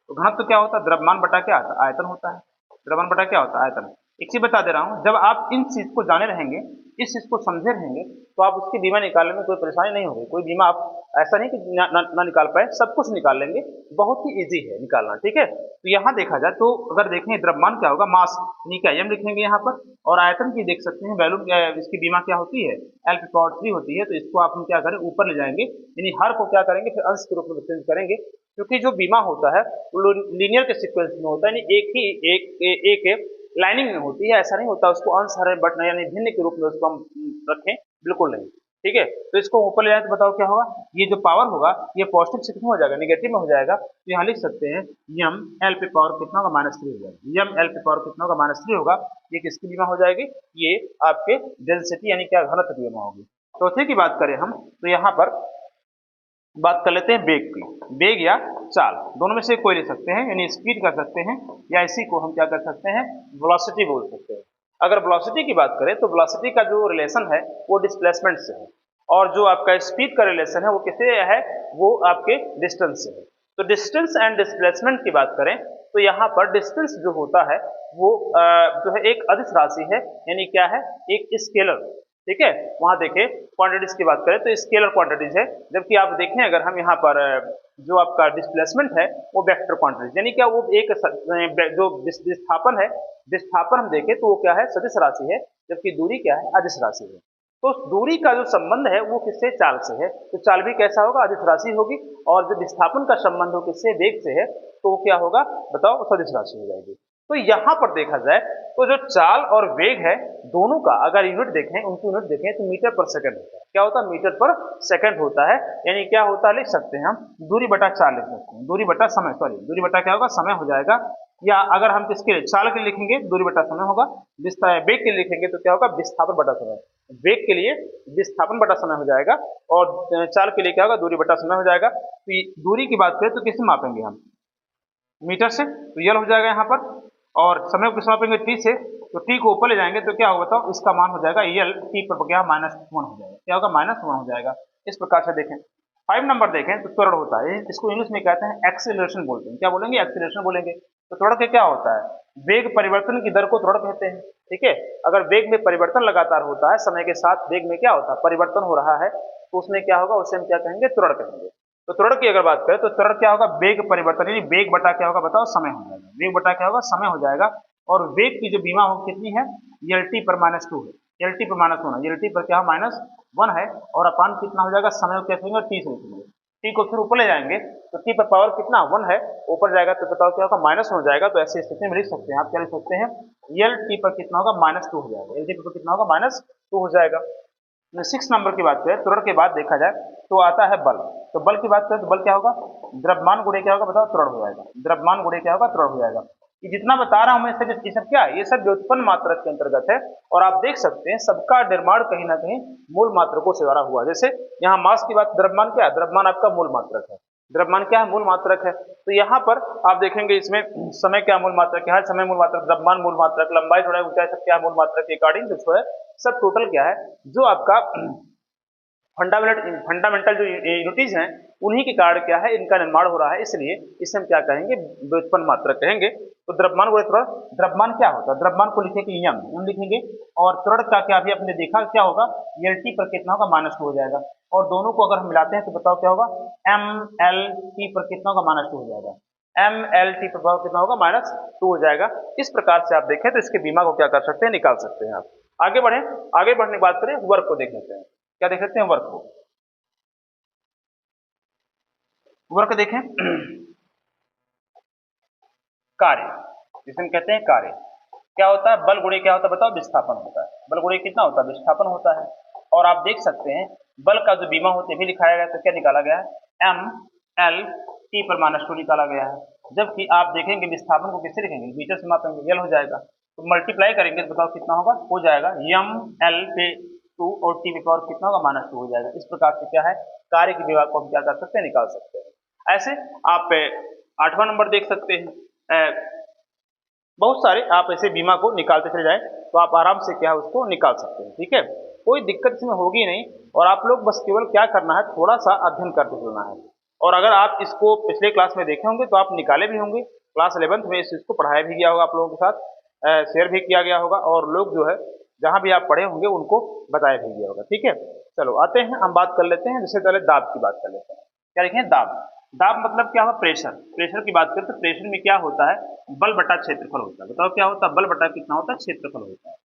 तो घनत्व क्या होता है, द्रव्यमान बटा क्या आता है, आयतन होता है, द्रव्यमान बटा क्या होता है, आयतन। एक चीज बता दे रहा हूं, जब आप इन चीज को जाने रहेंगे, इस चीज को समझे रहेंगे, तो आप उसकी बीमा निकालने में कोई परेशानी नहीं होगी। कोई बीमा आप ऐसा नहीं कि ना निकाल पाए, सब कुछ निकाल लेंगे, बहुत ही इजी है निकालना। ठीक है, तो यहाँ देखा जाए तो अगर देखें, द्रव्यमान क्या होगा, मास यानी क्या, एम लिखेंगे यहाँ पर। और आयतन की देख सकते हैं वैल्यू, इसकी बीमा क्या होती है, एल पे पावर 3 होती है। तो इसको आप हम क्या करें, ऊपर ले जाएंगे, यानी हर को क्या करेंगे, फिर अंश के रूप में चेंज करेंगे, क्योंकि जो बीमा होता है वो लीनियर के सीक्वेंस में होता है, यानी एक ही एक लाइनिंग में होती है, ऐसा नहीं होता उसको अंश हर बट यानी भिन्न के रूप में उसको हम रखें, बिल्कुल नहीं। ठीक है, तो इसको ऊपर ले जाए तो बताओ क्या होगा, ये जो पावर होगा ये पॉजिटिव से कितना हो जाएगा, निगेटिव में हो जाएगा। तो यहाँ लिख सकते हैं यम एल पे पावर कितना होगा, -3 हो जाएगा, यम एल पे पावर कितना होगा, -3 होगा। ये किसकी बीमा हो जाएगी, ये आपके डेंसिटी यानी क्या, घनत्व की बीमा होगी। चौथे की बात करें हम तो यहाँ पर बात कर लेते हैं वेग की, वेग या चाल, दोनों में से कोई ले सकते हैं, यानी स्पीड कर सकते हैं, या इसी को हम क्या कर सकते हैं, वेलोसिटी बोल सकते हैं। अगर वेलोसिटी की बात करें तो वेलोसिटी का जो रिलेशन है वो डिस्प्लेसमेंट से है, और जो आपका स्पीड का रिलेशन है वो किससे है, वो आपके डिस्टेंस से है। तो डिस्टेंस एंड डिस्प्लेसमेंट की बात करें तो यहाँ पर डिस्टेंस जो होता है वो जो है एक अदिश राशि है, यानी क्या है, एक स्केलर। ठीक है, वहां देखें क्वांटिटीज की बात करें तो स्केलर क्वांटिटीज है, जबकि आप देखें अगर हम यहाँ पर जो आपका डिस्प्लेसमेंट है वो वेक्टर क्वांटिटीज, यानी क्या, वो एक जो विस्थापन है, विस्थापन हम देखें तो वो क्या है, सदिश राशि है, जबकि दूरी क्या है, अदिश राशि है। तो दूरी का जो संबंध है वो किससे, चाल से है। तो चाल भी कैसा होगा, अदिश राशि होगी। और जो विस्थापन का संबंध हो किससे, वेग से है, तो वो क्या होगा बताओ, सदिश राशि हो जाएगी। तो यहाँ पर देखा जाए तो जो चाल और वेग है दोनों का अगर यूनिट देखें, उनकी यूनिट देखें तो मीटर पर सेकंड होता है। क्या होता है, मीटर पर सेकंड होता है। यानी क्या होता है, लिख सकते हैं हम दूरी बटा चाल लिख सकते हैं, दूरी बटा समय, सॉरी दूरी बटा क्या होगा, समय हो जाएगा। या अगर हम किसके लिए, चाल के लिए लिखेंगे दूरी बटा समय होगा, वेग के लिए लिखेंगे तो क्या होगा, विस्थापन बटा समय। वेग के लिए विस्थापन बटा समय हो जाएगा, और चाल के लिए क्या होगा, दूरी बटा समय हो जाएगा। तो दूरी की बात करें तो किससे मापेंगे हम, मीटर से, तो यल हो जाएगा यहाँ पर। और समय को किस मापेंगे, टी से, तो टी को ऊपर ले जाएंगे तो क्या होगा बताओ, इसका मान हो जाएगा यल, टी पर क्या, -1 हो जाएगा, क्या होगा, -1 हो जाएगा। इस प्रकार से देखें। 5 नंबर देखें तो त्वरण होता है, इसको इंग्लिश में कहते हैं एक्सीलरेशन बोलते हैं, क्या बोलेंगे, एक्सीलरेशन बोलेंगे। तो त्वरण के क्या होता है, वेग परिवर्तन की दर को त्वरण कहते हैं। ठीक है, अगर वेग में परिवर्तन लगातार होता है, समय के साथ वेग में क्या होता है, परिवर्तन हो रहा है, तो उसमें क्या होगा, उसे हम क्या कहेंगे, त्वरण कहेंगे। तो त्वरण की अगर बात करें तो त्वरण क्या होगा, वेग परिवर्तन, यानी वेग बटा क्या होगा बताओ, समय हो जाएगा, वेग बटा क्या होगा, समय हो जाएगा। और वेग की जो बीमा हो कितनी है, एल टी पर -2 है, एल टी पर -1 है, एल टी पर क्या -1 है, और अपान कितना हो जाएगा, समय को कैसे लिखेंगे, टी से लिखेंगे, टी को फिर ऊपर ले जाएंगे तो टी पर पावर कितना 1 है, ऊपर जाएगा तो बताओ क्या होगा, माइनस हो जाएगा। तो ऐसी स्थिति में लिख सकते हैं आप, क्या लिख सकते हैं, एल टी पर कितना होगा, -2 हो जाएगा, एल टी पर कितना होगा, -2 हो जाएगा। 6 नंबर की बात करें, त्वरण के बाद देखा जाए तो आता है बल। तो बल की बात करें तो बल क्या होगा, द्रव्यमान गुणे क्या होगा, बताओ, त्वरण हो जाएगा, द्रव्यमान गुणे क्या होगा, त्वरण हो जाएगा। ये जितना बता रहा हूं मैं सब, ये सब क्या है, ये सब व्युत्पन्न मात्रक के अंतर्गत है। और आप देख सकते हैं सबका निर्माण कहीं ना कहीं मूल मात्रकों से द्वारा हुआ। जैसे यहाँ मास की बात, द्रव्यमान क्या है, द्रव्यमान आपका मूल मात्रक है, द्रव्यमान क्या है, मूल मात्रक है। तो यहाँ पर आप देखेंगे इसमें समय क्या मूल मात्रक है, हर समय मूल मात्रक, द्रव्यमान मूल मात्रक, लंबाई चौड़ाई ऊंचाई सब क्या मूल मात्रक के अकॉर्डिंग जो है सब टोटल क्या है, जो आपका फंडामेंटल जो यूनिटीज हैं उन्हीं के कारण क्या है, इनका निर्माण हो रहा है, इसलिए इसे हम क्या कहेंगे, व्युत्पन्न मात्रक कहेंगे। तो द्रव्यमान गुणे त्वरण, द्रव्यमान क्या होता है, द्रव्यमान को लिखेंगे यम, यम लिखेंगे, और त्वरण का क्या अभी आपने देखा क्या होगा, एल टी पर कितना होगा, -2 हो जाएगा, और दोनों को अगर हम मिलाते हैं तो बताओ क्या होगा, एम एल टी पर कितना होगा, -2 हो जाएगा, एम एल टी पर कितना होगा, -2 हो जाएगा। इस प्रकार से आप देखें तो इसके बीमा को क्या कर सकते हैं, निकाल सकते हैं आप। आगे बढ़े, आगे बढ़ने की बात करें, वर्क को देख लेते हैं, क्या देख लेते हैं, वर्क को, वर्क देखें कार्य, जिसे हम कहते हैं कार्य, क्या होता है, बल गुणे क्या होता है, बताओ, विस्थापन होता है, बल गुणे कितना होता है, विस्थापन होता है। और आप देख सकते हैं बल का जो बीमा होते भी लिखाया गया, तो क्या निकाला गया है, एम एल टी पर -2 निकाला गया है। जबकि आप देखेंगे विस्थापन को किससे लिखेंगे, मीटर से मापेंगे, एल हो जाएगा, तो मल्टीप्लाई करेंगे तो बताओ कितना होगा, हो जाएगा यम एल पे 2 और टी पे पावर कितना होगा, -2 हो जाएगा। इस प्रकार से क्या है, कार्य की विभाग को हम क्या कर सकते हैं, निकाल सकते हैं। ऐसे आप 8वां नंबर देख सकते हैं, बहुत सारे आप ऐसे बीमा को निकालते चले जाए तो आप आराम से क्या है उसको निकाल सकते हैं, ठीक है, कोई दिक्कत इसमें होगी नहीं। और आप लोग बस केवल क्या करना है, थोड़ा सा अध्ययन करते चलना है। और अगर आप इसको पिछले क्लास में देखे होंगे तो आप निकाले भी होंगे, क्लास 11th में इस चीज़ को पढ़ाया भी गया होगा, आप लोगों के साथ शेयर भी किया गया होगा, और लोग जो है जहाँ भी आप पढ़े होंगे उनको बताया भी गया होगा, ठीक है। चलो आते हैं, हम बात कर लेते हैं, जैसे पहले दाब की बात कर लेते हैं, क्या लिखें, दाब, दाब मतलब क्या होगा, प्रेशर, प्रेशर की बात करें तो प्रेशर में क्या होता है, बल बटा क्षेत्रफल होता है। बताओ क्या होता है, बल बटा कितना होता है, क्षेत्रफल होता है,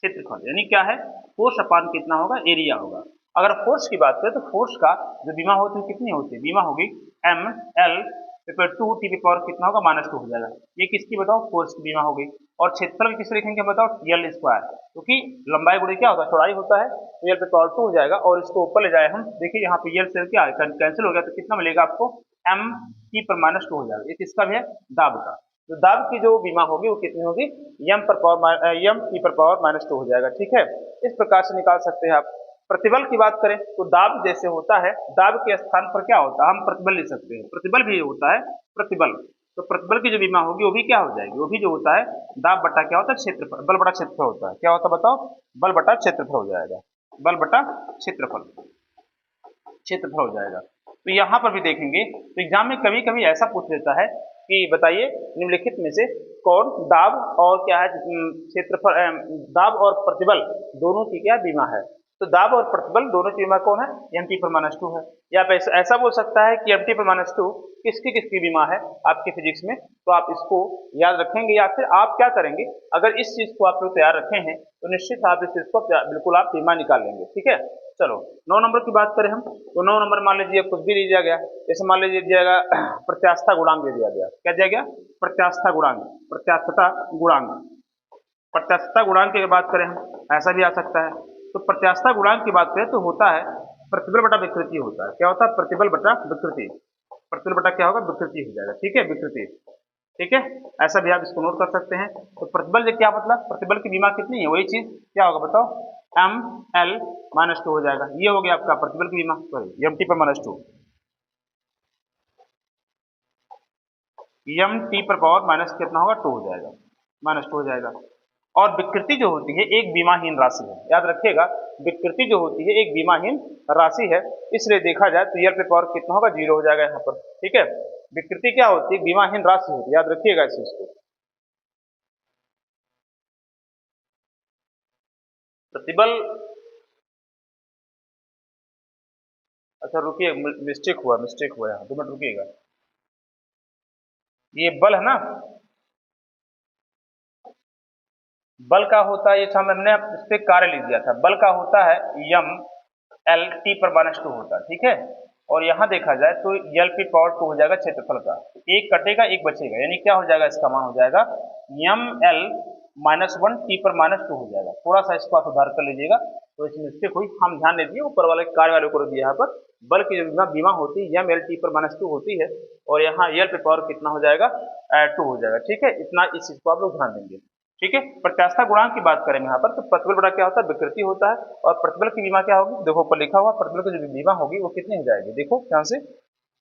क्षेत्रफल यानी क्या है, फोर्स अपान कितना होगा, एरिया होगा। अगर फोर्स की बात करें तो फोर्स का जो बीमा होती है कितनी होती है, बीमा होगी एम एल पेपर 2 टी की पावर कितना होगा, -2 हो जाएगा। ये किसकी बताओ, फोर्स की बीमा होगी। और क्षेत्रफल किससे लिखेंगे बताओ, एल स्क्वायर, क्योंकि लंबाई गुणे क्या होता है, चौड़ाई होता है, तो एल पे पावर 2 हो जाएगा। और इसको ऊपर ले जाए हम, देखिए यहाँ पे एल से क्या है, कैंसिल हो गया, तो कितना मिलेगा आपको, एम टी पर -2 हो जाएगा। ये किसका भी है, दाब का। तो दाब की जो बीमा होगी वो कितनी होगी, यम पर पावर यम टी पर पावर -2 हो जाएगा, ठीक है। इस प्रकार से निकाल सकते हैं आप। प्रतिबल की बात करें तो दाब जैसे होता है, दाब के स्थान पर क्या होता है, हम प्रतिबल लिख सकते हैं, प्रतिबल भी होता है, प्रतिबल। तो प्रतिबल की जो बीमा होगी वो भी क्या हो जाएगी, वो भी जो होता है दाब बटा क्या होता है, क्षेत्रफल, बल बटा क्षेत्रफल होता है, क्या होता है बताओ, बल बटा क्षेत्रफल हो जाएगा, बल बटा क्षेत्रफल, क्षेत्रफल हो जाएगा। तो यहाँ पर भी देखेंगे तो एग्जाम में कभी कभी ऐसा पूछ लेता है कि बताइए निम्नलिखित में से कौन दाब और क्या है, क्षेत्रफल, दाब और प्रतिबल दोनों की क्या बीमा है। तो दाब और प्रतिबल दोनों की बीमा कौन है, एम टी पर -2 है। या आप ऐसा बोल सकता है कि एम टी पर -2 किसकी किसकी बीमा है आपके फिजिक्स में, तो आप इसको याद रखेंगे। या फिर आप क्या करेंगे, अगर इस चीज को आप लोग तैयार रखे हैं तो निश्चित आप इस चीज को बिल्कुल आप बीमा निकाल लेंगे, ठीक है। चलो 9 नंबर की बात करें हम, तो 9 नंबर मान लीजिए कुछ भी दिया गया, जैसे मान लीजिए दिया गया प्रत्यास्थता गुणांक दे दिया गया, क्या दिया गया, प्रत्यास्थता गुणांक, प्रत्यास्थता गुणांक, प्रत्यास्थता गुणांक की बात करें हम, ऐसा भी आ सकता है। तो प्रत्यास्थता गुणांक की बात करें तो होता है प्रतिबल बटा विकृति होता है, क्या होता है, प्रतिबल बटा विकृति, प्रतिबल बटा क्या होगा, विकृति हो जाएगा, ठीक है, विकृति, ठीक है। ऐसा भी आप इसको नोट कर सकते हैं। तो प्रतिबल से क्या मतलब, प्रतिबल की बीमा कितनी है, वही चीज क्या होगा बताओ, एम एल -2 हो जाएगा। ये हो गया आपका प्रतिबल की बीमा, सॉरी एम टी पर -2, एम टी पर पावर माइनस कितना होगा, 2 हो जाएगा, -2 हो जाएगा। और विकृति जो होती है एक बीमाहीन राशि है, याद रखिएगा, विकृति जो होती है एक बीमाहीन राशि है, इसलिए देखा जाए तो एल पे पावर कितना होगा, 0 हो जाएगा यहाँ पर, ठीक है। विकृति क्या होती है, बीमाहीन राशि होती है, याद रखिएगा इस चीज को। प्रतिबल, अच्छा रुकिए, मिस्टेक हुआ यहाँ, 2 मिनट रुकिएगा। ये बल है ना, बल का होता है, ये हमने इस पे कार्य लिख दिया था, बल का होता है यम एल टी पर माइनस 2 होता है, ठीक है। और यहाँ देखा जाए तो एल पी पावर 2 हो जाएगा क्षेत्रफल का, एक कटेगा एक बचेगा, यानी क्या हो जाएगा, इसका मान हो जाएगा यम एल -1 टी पर -2 हो जाएगा। थोड़ा सा इसको आप सुधार कर लीजिएगा, तो इसमें मिस्टेक हुई, हम ध्यान दे दिए, ऊपर वाले कार्य वाले को दिया यहाँ पर बल की जो बीमा होती है यम एल टी पर -2 होती है, और यहाँ एल पे पावर कितना हो जाएगा 2 हो जाएगा, ठीक है। इतना इस चीज को आप लोग ध्यान देंगे, ठीक है। प्रत्यास्था गुणांक की बात करें यहाँ पर, तो प्रतिबल बड़ा क्या होता है, विकृति होता है, और प्रतिबल की बीमा क्या होगी, देखो ऊपर लिखा हुआ, प्रतिबल की जो बीमा होगी वो कितनी हो जाएगी, देखो ध्यान से,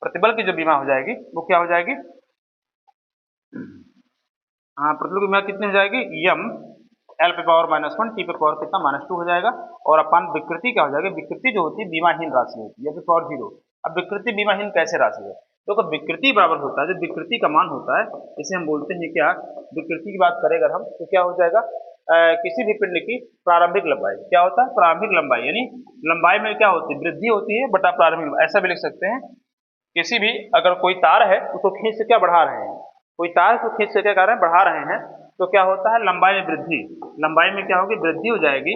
प्रतिबल की जो बीमा हो जाएगी वो क्या हो जाएगी, हाँ प्रतिबल की बीमा कितनी हो जाएगी, यम एल पे पावर -1 टी पे पावर कितना -2 हो जाएगा, और अपन विकृति क्या हो जाएगी, विकृति जो होती है बीमाहीन राशि होती है, पावर 0। अब विकृति बीमाहीन कैसे राशि है, तो विकृति बराबर होता है, जो विकृति का मान होता है इसे हम बोलते हैं क्या, विकृति की बात करें अगर हम तो क्या हो जाएगा, किसी भी पिंड की प्रारंभिक लंबाई, क्या होता है प्रारंभिक लंबाई, यानी लंबाई में क्या होती है, वृद्धि होती है बटा प्रारंभिक, ऐसा भी लिख सकते हैं। किसी भी अगर कोई तार है उसको खींच से क्या बढ़ा रहे हैं, कोई तार को खींच से क्या कर रहे हैं, बढ़ा रहे हैं, तो क्या होता है लंबाई में वृद्धि, लंबाई में क्या होगी, वृद्धि हो जाएगी,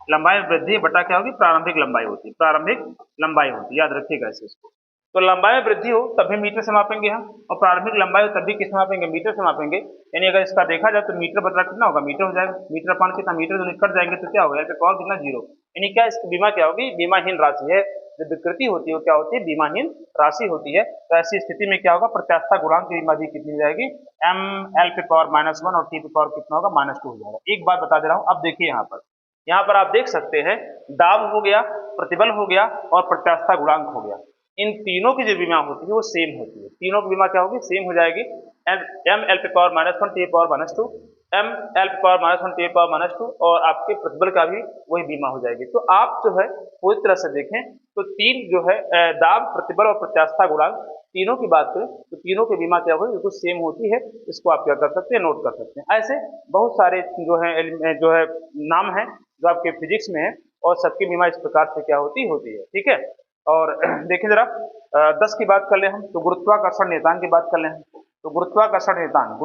लंबाई में वृद्धि बटा क्या होगी, प्रारंभिक लंबाई होती है, प्रारंभिक लंबाई होती है, याद रखिएगा इसे इसको। तो लंबाई में वृद्धि हो तभी मीटर से मापेंगे हम, और प्रारंभिक लंबाई हो तभी किस मापेंगे, मीटर से मापेंगे। यानी अगर इसका देखा जाए तो मीटर बदला कितना होगा, मीटर हो जाएगा, मीटर अपान कितना, मीटर जो निकट जाएंगे तो क्या होगा, एल पे पावर कितना 0, यानी क्या इसकी बीमा क्या होगी, बीमाहीन राशि है। जो विकृति होती है वो क्या होती है, बीमाहीन राशि होती है। तो ऐसी स्थिति में क्या होगा, प्रत्यास्था गुणांक की बीमा भी कितनी हो जाएगी, एम एल पे पावर -1 और टी पे पावर कितना होगा, -2 हो जाएगा। एक बात बता दे रहा हूँ, अब देखिए यहाँ पर आप देख सकते हैं, दाब हो गया, प्रतिबल हो गया, और प्रत्यास्था गुणांक हो गया, इन तीनों की जो बीमा होती है वो सेम होती है, तीनों की बीमा क्या होगी, सेम हो जाएगी, एम एल पे पावर -1 टी पे पावर -2, एम एल पे पावर -1 टी पे पावर -2, और आपके प्रतिबल का भी वही बीमा हो जाएगी। तो आप जो है पूरी तरह से देखें तो तीन जो है दाब, प्रतिबल और प्रत्यास्था गुणांक, तीनों की बात करें तो तीनों की बीमा क्या होगी, बिल्कुल सेम होती है। इसको आप क्या कर सकते हैं, नोट कर सकते हैं। ऐसे बहुत सारे जो है नाम है जो आपके फिजिक्स में है, और सबकी बीमा इस प्रकार से क्या होती है, ठीक है। और देखिए जरा 10 की बात कर ले हम, तो गुरुत्वाकर्षण नियतांक की बात कर ले हम, तो गुरुत्वाकर्षण नियतांक,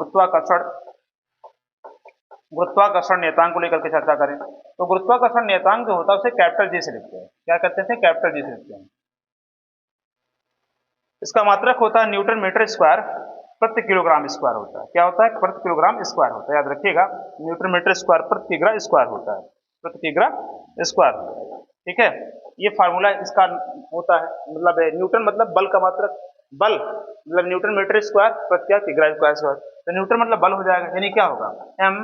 गुरुत्वाकर्षण नियतांक को लेकर के चर्चा करें, तो गुरुत्वाकर्षण नियतांक जो होता है उसे कैपिटल जी से लिखते हैं, क्या कहते हैं, कैपिटल जी से लिखते हैं। इसका मात्रक होता है न्यूटन मीटर स्क्वायर प्रति किलोग्राम स्क्वायर होता है, क्या होता है, प्रति किलोग्राम स्क्वायर होता है, याद रखिएगा, न्यूटन मीटर स्क्वायर प्रति किग्रा स्क्वायर होता है, प्रति किग्रा स्क्वायर होता है, ठीक है। ये फार्मूला इसका होता है, मतलब न्यूटन मतलब बल का मात्रक, बल मतलब न्यूटन मीटर स्क्वायर प्रति किग्रा स्क्वायर, तो न्यूटन मतलब बल हो जाएगा, यानी क्या होगा, एम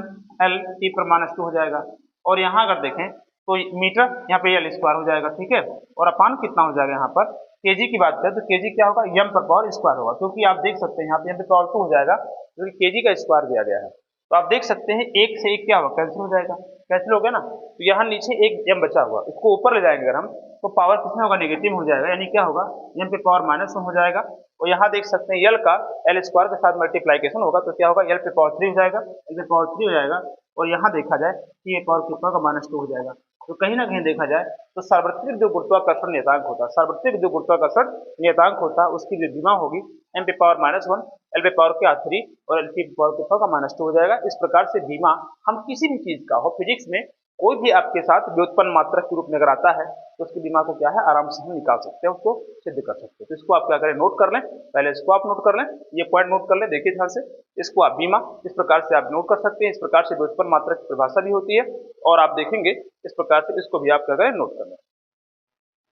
एल टी पर -2 हो जाएगा। और यहाँ अगर देखें तो मीटर, यहाँ पे एल स्क्वायर हो जाएगा, ठीक है, और अपान कितना हो जाएगा, यहाँ पर केजी की बात करें तो केजी क्या होगा, यम पर पावर स्क्वायर होगा, क्योंकि आप देख सकते हैं यहाँ पे पावर 2 हो जाएगा, क्योंकि केजी का स्क्वायर दिया गया है। तो आप देख सकते हैं एक से एक क्या होगा, कैंसिल हो जाएगा, कैंसिल हो गया ना, तो यहाँ नीचे एक एम बचा हुआ, इसको ऊपर ले जाएंगे अगर हम, तो पावर कितना होगा, नेगेटिव हो जाएगा, यानी क्या होगा, एम पे पावर -1 हो जाएगा। और यहाँ देख सकते हैं एल का एल स्क्वायर के साथ मल्टीप्लाइकेशन होगा, तो क्या होगा, एल पे पावर 3 हो जाएगा, एल पे पावर 3 हो जाएगा। और यहाँ देखा जाए कि ये पावर कितना होगा, -2 हो जाएगा। तो कहीं ना कहीं देखा जाए तो सार्वत्रिक जो गुरुत्वाकर्षण नियतांक होता है, सार्वत्रिक जो गुरुत्वाकर्षण नियतांक होता है उसकी जो बीमा होगी, एम पे पावर -1, एल पे पावर क्या 3, और एल पे पावर कितना होगा, -2 हो जाएगा। इस प्रकार से बीमा हम किसी भी चीज का हो, फिजिक्स में कोई भी आपके साथ व्युत्पन्न मात्रक के रूप में अगर आता है तो उसकी बीमा को क्या है, आराम से हम निकाल सकते हैं, उसको सिद्ध कर सकते हैं। तो इसको आप क्या करें, नोट कर लें, पहले इसको आप नोट कर लें, ये पॉइंट नोट कर लें, देखिए ध्यान से, इसको आप बीमा इस प्रकार से आप नोट कर सकते हैं। इस प्रकार से व्युत्पन्न मात्रक की परिभाषा भी होती है, और आप देखेंगे इस प्रकार से इसको भी आप क्या करें, नोट कर लें।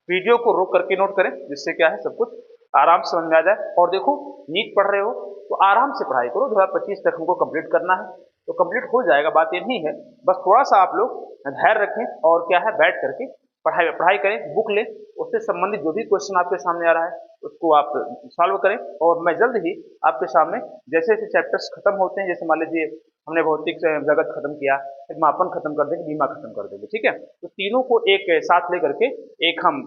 वीडियो को रोक करके नोट करें, जिससे क्या है सब कुछ आराम से समझ में आ जाए। और देखो नीट पढ़ रहे हो तो आराम से पढ़ाई करो, 2025 तक हमको कंप्लीट करना है, तो कंप्लीट हो जाएगा, बात ये नहीं है। बस थोड़ा सा आप लोग धैर्य रखें, और क्या है, बैठ करके पढ़ाई करें, बुक लें, उससे संबंधित जो भी क्वेश्चन आपके सामने आ रहा है उसको आप सॉल्व करें। और मैं जल्द ही आपके सामने जैसे जैसे चैप्टर्स खत्म होते हैं, जैसे मान लीजिए हमने भौतिक जगत खत्म किया, फिर मापन खत्म कर देंगे, बीमा खत्म कर देंगे, ठीक है। तो तीनों को एक साथ लेकर के एक हम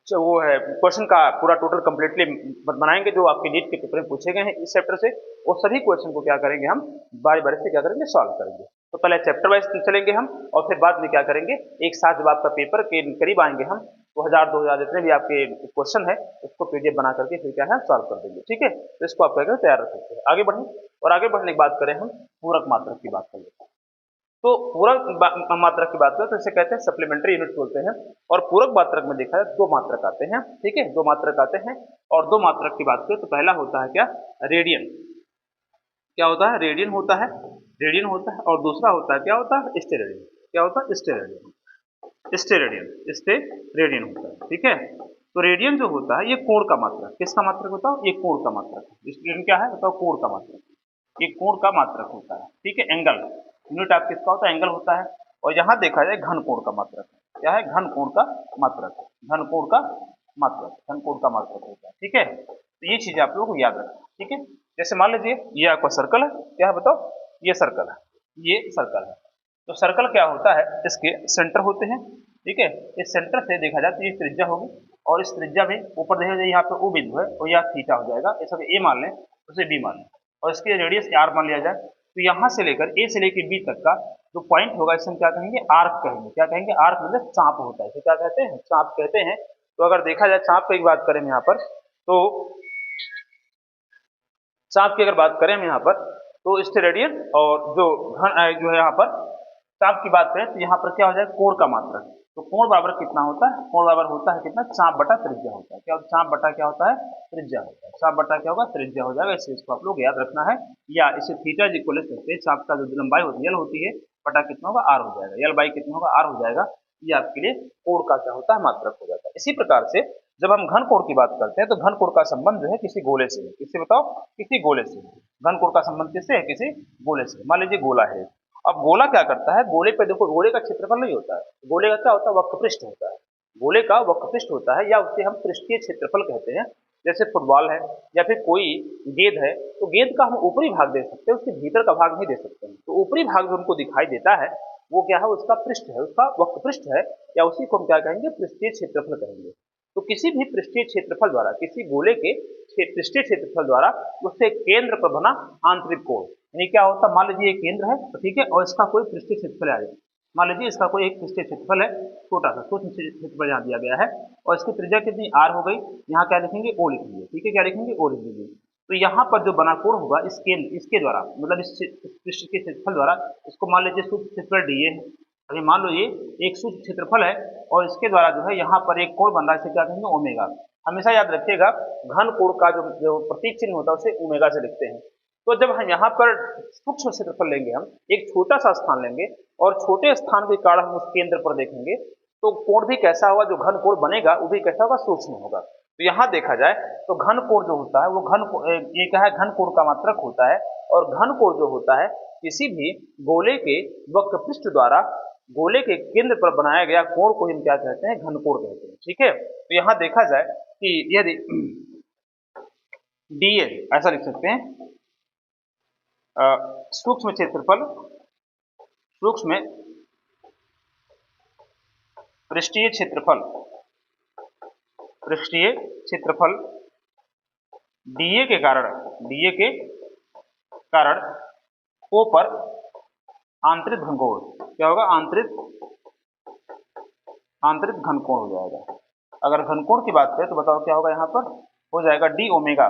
वो है क्वेश्चन का पूरा टोटल कंप्लीटली बनाएंगे, जो आपके नीट के पेपर में पूछे गए हैं इस चैप्टर से, वो सभी क्वेश्चन को क्या करेंगे, हम बारी बारी से क्या करेंगे, सॉल्व करेंगे। तो पहले चैप्टर वाइज चलेंगे हम, और फिर बाद में क्या करेंगे, एक साथ जब आपका पेपर के करीब आएंगे हम, तो 1000-2000 जितने भी आपके क्वेश्चन है उसको पीडीएफ बना करके फिर क्या है, सॉल्व कर देंगे, ठीक है। तो इसको आप क्या तैयार रख सकते हैं। आगे बढ़ें, और आगे बढ़ने की बात करें हम पूरक मात्रक की बात कर लेते हैं। तो पूरक मात्रक की बात करें तो इसे कहते हैं सप्लीमेंट्री यूनिट बोलते हैं। और पूरक मात्रक में देखा जाए दो मात्रक आते हैं, ठीक है, दो मात्रक आते हैं। और दो मात्रक की बात करें तो पहला होता है क्या, रेडियन। क्या होता है, रेडियन होता है, रेडियन होता है। और दूसरा होता है क्या, होता है स्टेरेडियन। क्या होता है, स्टेरेडियन, स्टेरेडियन, स्टेरेडियन होता है, ठीक है। तो रेडियन जो होता है ये कोण का मात्रक, किसका मात्रक होता है, ये कोण का मात्रक है। स्टेरेडियन क्या है, बताओ, कोण का मात्रक, ये कोण का मात्रक होता है, ठीक है। एंगल यूनिट आप किसका होता है, एंगल होता है। और यहाँ देखा जाए घन कोण का मात्रक है, क्या है, घन कोण का मात्रक, घन कोण का मात्रक, घन कोण का मात्रक होता है, ठीक है। तो ये चीजें आप लोगों को याद रखना, ठीक है। जैसे मान लीजिए ये आपका सर्कल है, क्या है बताओ, ये सर्कल है, ये सर्कल है। तो सर्कल क्या होता है, इसके सेंटर होते हैं, ठीक है। इस सेंटर से देखा जाए तो ये त्रिज्या होगी, और इस त्रिज्या में ऊपर देखा जाए यहाँ पे ओ बिंदु है और यह थीटा हो जाएगा, इसे ए मान लें, उसे बी मान लें, और इसकी रेडियस आर मान लिया जाए। तो यहाँ से लेकर ए से लेकर बी तक का जो पॉइंट होगा इसे हम क्या कहेंगे, आर्क कहेंगे। क्या कहेंगे, आर्क मतलब चाप होता है, इसे क्या कहते हैं, चाप कहते हैं। तो अगर देखा जाए चाप की बात करें यहाँ पर, तो चाप की अगर बात करें हम यहाँ पर, तो स्टेरेडियन और जो घन जो है यहाँ पर चाप की बात करें तो यहाँ पर क्या हो जाएगा, कोण का मात्रक। तो कोण बराबर कितना होता है, कोण बराबर होता है कितना, चाप बटा त्रिज्या होता है। क्या चाप बटा क्या होता है, त्रिज्या होता है। चाप बटा क्या होगा, त्रिज्या हो जाएगा। इस चीज को आप लोग याद रखना है, या इसे थीटा इज इक्वल टू चाप का जो लंबाई होती है एल होती है, बटा कितना होगा, आर हो जाएगा। एल बाई कितना होगा, आर हो जाएगा। ये आपके लिए कोण का क्या होता है, मात्रक हो जाता है। इसी प्रकार से जब हम घन कोण की बात करते हैं तो घन कोण का संबंध जो है किसी गोले से है, किससे बताओ, किसी गोले से। घन कोण का संबंध किससे है, किसी गोले से। मान लीजिए गोला है, अब गोला क्या करता है, गोले पे देखो, गोले का क्षेत्रफल नहीं होता है, गोले का क्या होता है, वक्रपृष्ठ होता है। गोले का वक्रपृष्ठ होता है, या उसे हम पृष्ठीय क्षेत्रफल कहते हैं। जैसे फुटबॉल है या फिर कोई गेंद है, तो गेंद का हम ऊपरी भाग दे सकते हैं, उसके भीतर का भाग नहीं दे सकते हैं। तो ऊपरी भाग जो हमको दिखाई देता है वो क्या है, उसका पृष्ठ है, उसका वक्रपृष्ठ है, या उसी को हम क्या कहेंगे, पृष्ठीय क्षेत्रफल कहेंगे। तो किसी भी पृष्ठीय क्षेत्रफल द्वारा, किसी गोले के पृष्ठीय क्षेत्रफल द्वारा उससे केंद्र पर बना आंतरिक कोण, यानी क्या होता है, मान लीजिए एक केंद्र है, तो ठीक है, और इसका कोई पृष्ठीय क्षेत्रफल आ जाए। मान लीजिए इसका कोई एक पृष्ठीय क्षेत्रफल है, छोटा सा सूक्ष्म क्षेत्रफल यहाँ दिया गया है, और इसकी त्रिज्या कितनी, आर हो गई। यहाँ क्या लिखेंगे, ओ लिखेंगे, ठीक है, क्या लिखेंगे, ओ लिखेंगे। तो यहाँ पर जो बना कोण होगा इसके द्वारा, मतलब इस पृष्ठ के क्षेत्रफल द्वारा, इसको मान लीजिए सूक्ष्म क्षेत्रफल डी है। अभी मान लो ये एक सूक्ष्म क्षेत्रफल है, और इसके द्वारा जो है यहाँ पर एक कोण बन रहा है, इसे क्या कहेंगे, ओमेगा। हमेशा याद रखिएगा, घन कोण का जो प्रतीक चिन्ह होता है उसे ओमेगा से लिखते हैं। तो जब हम यहाँ पर सूक्ष्म क्षेत्रफल लेंगे, हम एक छोटा सा स्थान लेंगे, और छोटे स्थान के कारण हम उस केंद्र पर देखेंगे, तो कोण भी कैसा होगा, जो घन कोण बनेगा वो भी कैसा होगा, सूक्ष्म होगा। तो यहाँ देखा जाए तो घन कोण जो होता है वो ये क्या है, घन कोण का मात्रक होता है। और घन कोण जो होता है किसी भी गोले के वक्रपृष्ठ द्वारा गोले के केंद्र पर बनाया गया कोण को हम क्या कहते हैं, घन कोण कहते हैं, ठीक है। तो यहाँ देखा जाए कि यदि डीए ऐसा लिख सकते हैं, सूक्ष्म क्षेत्रफल, सूक्ष्म पृष्ठीय क्षेत्रफल, पृष्ठीय क्षेत्रफल डीए के कारण, डीए के कारण ओ पर आंतरिक घनकोण, क्या होगा, आंतरिक घनकोण हो जाएगा। अगर घनकोण की बात करें तो बताओ क्या होगा, यहाँ पर हो जाएगा डी ओमेगा।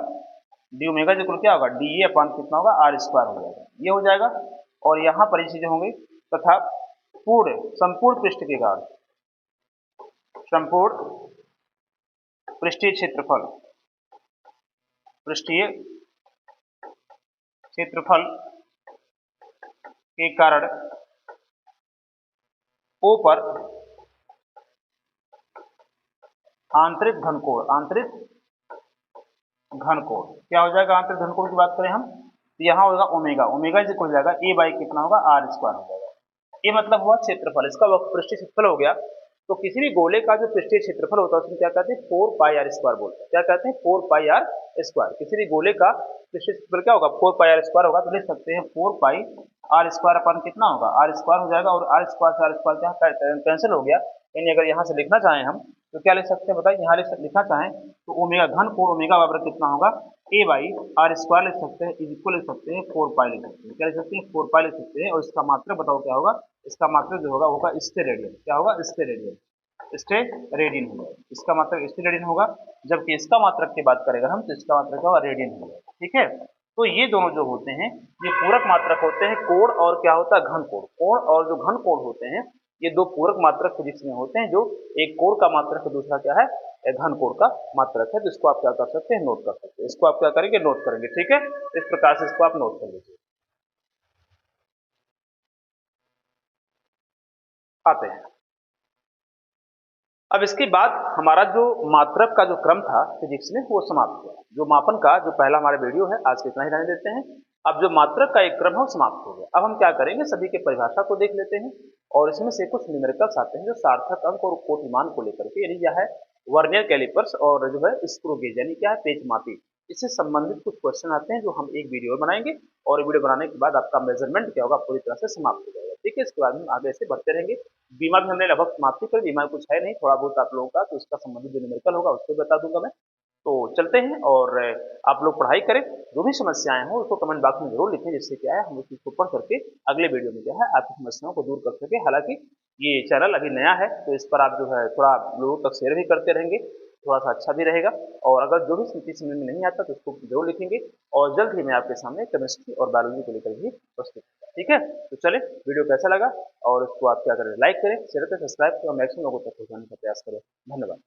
डी ओमेगा जो क्या होगा, डी ए अपान कितना होगा, आर स्क्वायर हो जाएगा, ये हो जाएगा। और यहाँ पर ये चीजें होंगी, तथा पूर्ण संपूर्ण पृष्ठ के कारण, संपूर्ण पृष्ठीय क्षेत्रफल, पृष्ठीय क्षेत्रफल के कारण ओ पर आंतरिक घनकोण, आंतरिक घनकोण क्या हो जाएगा, आंतरिक घनकोण की बात करें हम तो यहाँ होगा ओमेगा, ओमेगा इज इक्वल हो जाएगा ए बाई कितना होगा, आर स्क्वायर हो जाएगा। ये मतलब हुआ क्षेत्रफल, इसका पृष्ठीय क्षेत्रफल हो गया। तो किसी भी गोले का जो पृष्ठीय क्षेत्रफल होता है उसमें क्या कहते हैं, 4 पाई आर स्क्वायर बोलते हैं। क्या कहते हैं, 4 पाई आर स्क्वायर। किसी भी गोले का पृष्ठीय क्षेत्रफल क्या होगा, 4 पाई आर स्क्वायर होगा। तो लिख सकते हैं 4 पाई आर स्क्वायर अपन कितना होगा, आर स्क्वायर हो जाएगा। और आर स्क्वायर से आर स्क्वायर क्या कैंसिल हो गया, यानी अगर यहाँ से लिखना चाहें हम तो क्या लिख सकते हैं बताइए, यहाँ लिखना चाहें तो ओमेगा घन कोण ओमेगा बराबर कितना होगा, ए बाई आर स्क्वायर लिख सकते हैं, इज इक्वल लिख सकते हैं 4 पाई लिख सकते हैं। क्या लिख सकते हैं, 4 पाई लिख सकते हैं। और इसका मात्रक बताओ क्या होगा, इसका मात्रक जो होगा वो स्टेरेडियन। क्या होगा, स्टेरेडियन, स्टेरेडियन होगा। इसका मात्रक स्टेरेडियन होगा। जबकि इसका मात्रक की बात करेंगे हम तो इसका मात्रक क्या होगा, रेडियन होगा, ठीक है। तो ये दोनों जो होते हैं ये पूरक मात्रक होते हैं। कोण और क्या होता है, घन कोण। कोण और जो घन कोण होते हैं ये दो पूरक मात्रक फिजिक्स में होते हैं, जो एक कोण का मात्रक है, दूसरा क्या है, एक घन कोण का मात्रक है। तो इसको आप क्या कर सकते हैं, नोट कर सकते हैं। इसको आप क्या करेंगे, नोट करेंगे। ठीक है, इस प्रकार से इसको आप नोट कर लीजिए। आते हैं अब इसके बाद हमारा जो मात्रक का जो क्रम था फिजिक्स में वो समाप्त हुआ। जो मापन का जो पहला हमारा वीडियो है आज के इतना ही रहने देते हैं। अब जो मात्रक का एक क्रम है वो समाप्त हो गया। अब हम क्या करेंगे, सभी के परिभाषा को देख लेते हैं और इसमें से कुछ न्यूमेरिकल्स आते हैं जो सार्थक अंक और कोटिमान को लेकर के, यानी क्या है, वर्नियर कैलिपर्स और जो है स्क्रू गेज, यानी क्या है, पेच मापी, इससे संबंधित कुछ क्वेश्चन आते हैं जो हम एक वीडियो बनाएंगे। और वीडियो बनाने के बाद आपका मेजरमेंट क्या होगा, पूरी तरह से समाप्त हो जाएगा। ठीक है, इसके बाद हम आगे से बढ़ते रहेंगे। बीमा भी हमने लगभग समाप्ति कर, बीमा कुछ है नहीं, थोड़ा बहुत आप लोगों का, तो उसका संबंधित जो न्यूमेरिकल होगा उसको बता दूंगा मैं। तो चलते हैं और आप लोग पढ़ाई करें। जो भी समस्याएं हो उसको कमेंट बॉक्स में जरूर लिखें, जिससे क्या है हम उस चीज को पढ़ करके अगले वीडियो में क्या है आपकी समस्याओं को दूर कर सके। हालांकि ये चैनल अभी नया है तो इस पर आप जो है थोड़ा लोगों तक शेयर भी करते रहेंगे, थोड़ा सा अच्छा भी रहेगा। और अगर जो भी चीज समझ में नहीं आता तो उसको जरूर लिखेंगे। और जल्द ही मैं आपके सामने केमिस्ट्री और बायोलॉजी को लेकर भी प्रस्तुत करूंगा। ठीक है, तो चले, वीडियो कैसा लगा और उसको आप क्या करें, लाइक करें, शेयर करें, सब्सक्राइब करें और मैक्सिमम लोगों तक पहुंचाने का प्रयास करें। धन्यवाद।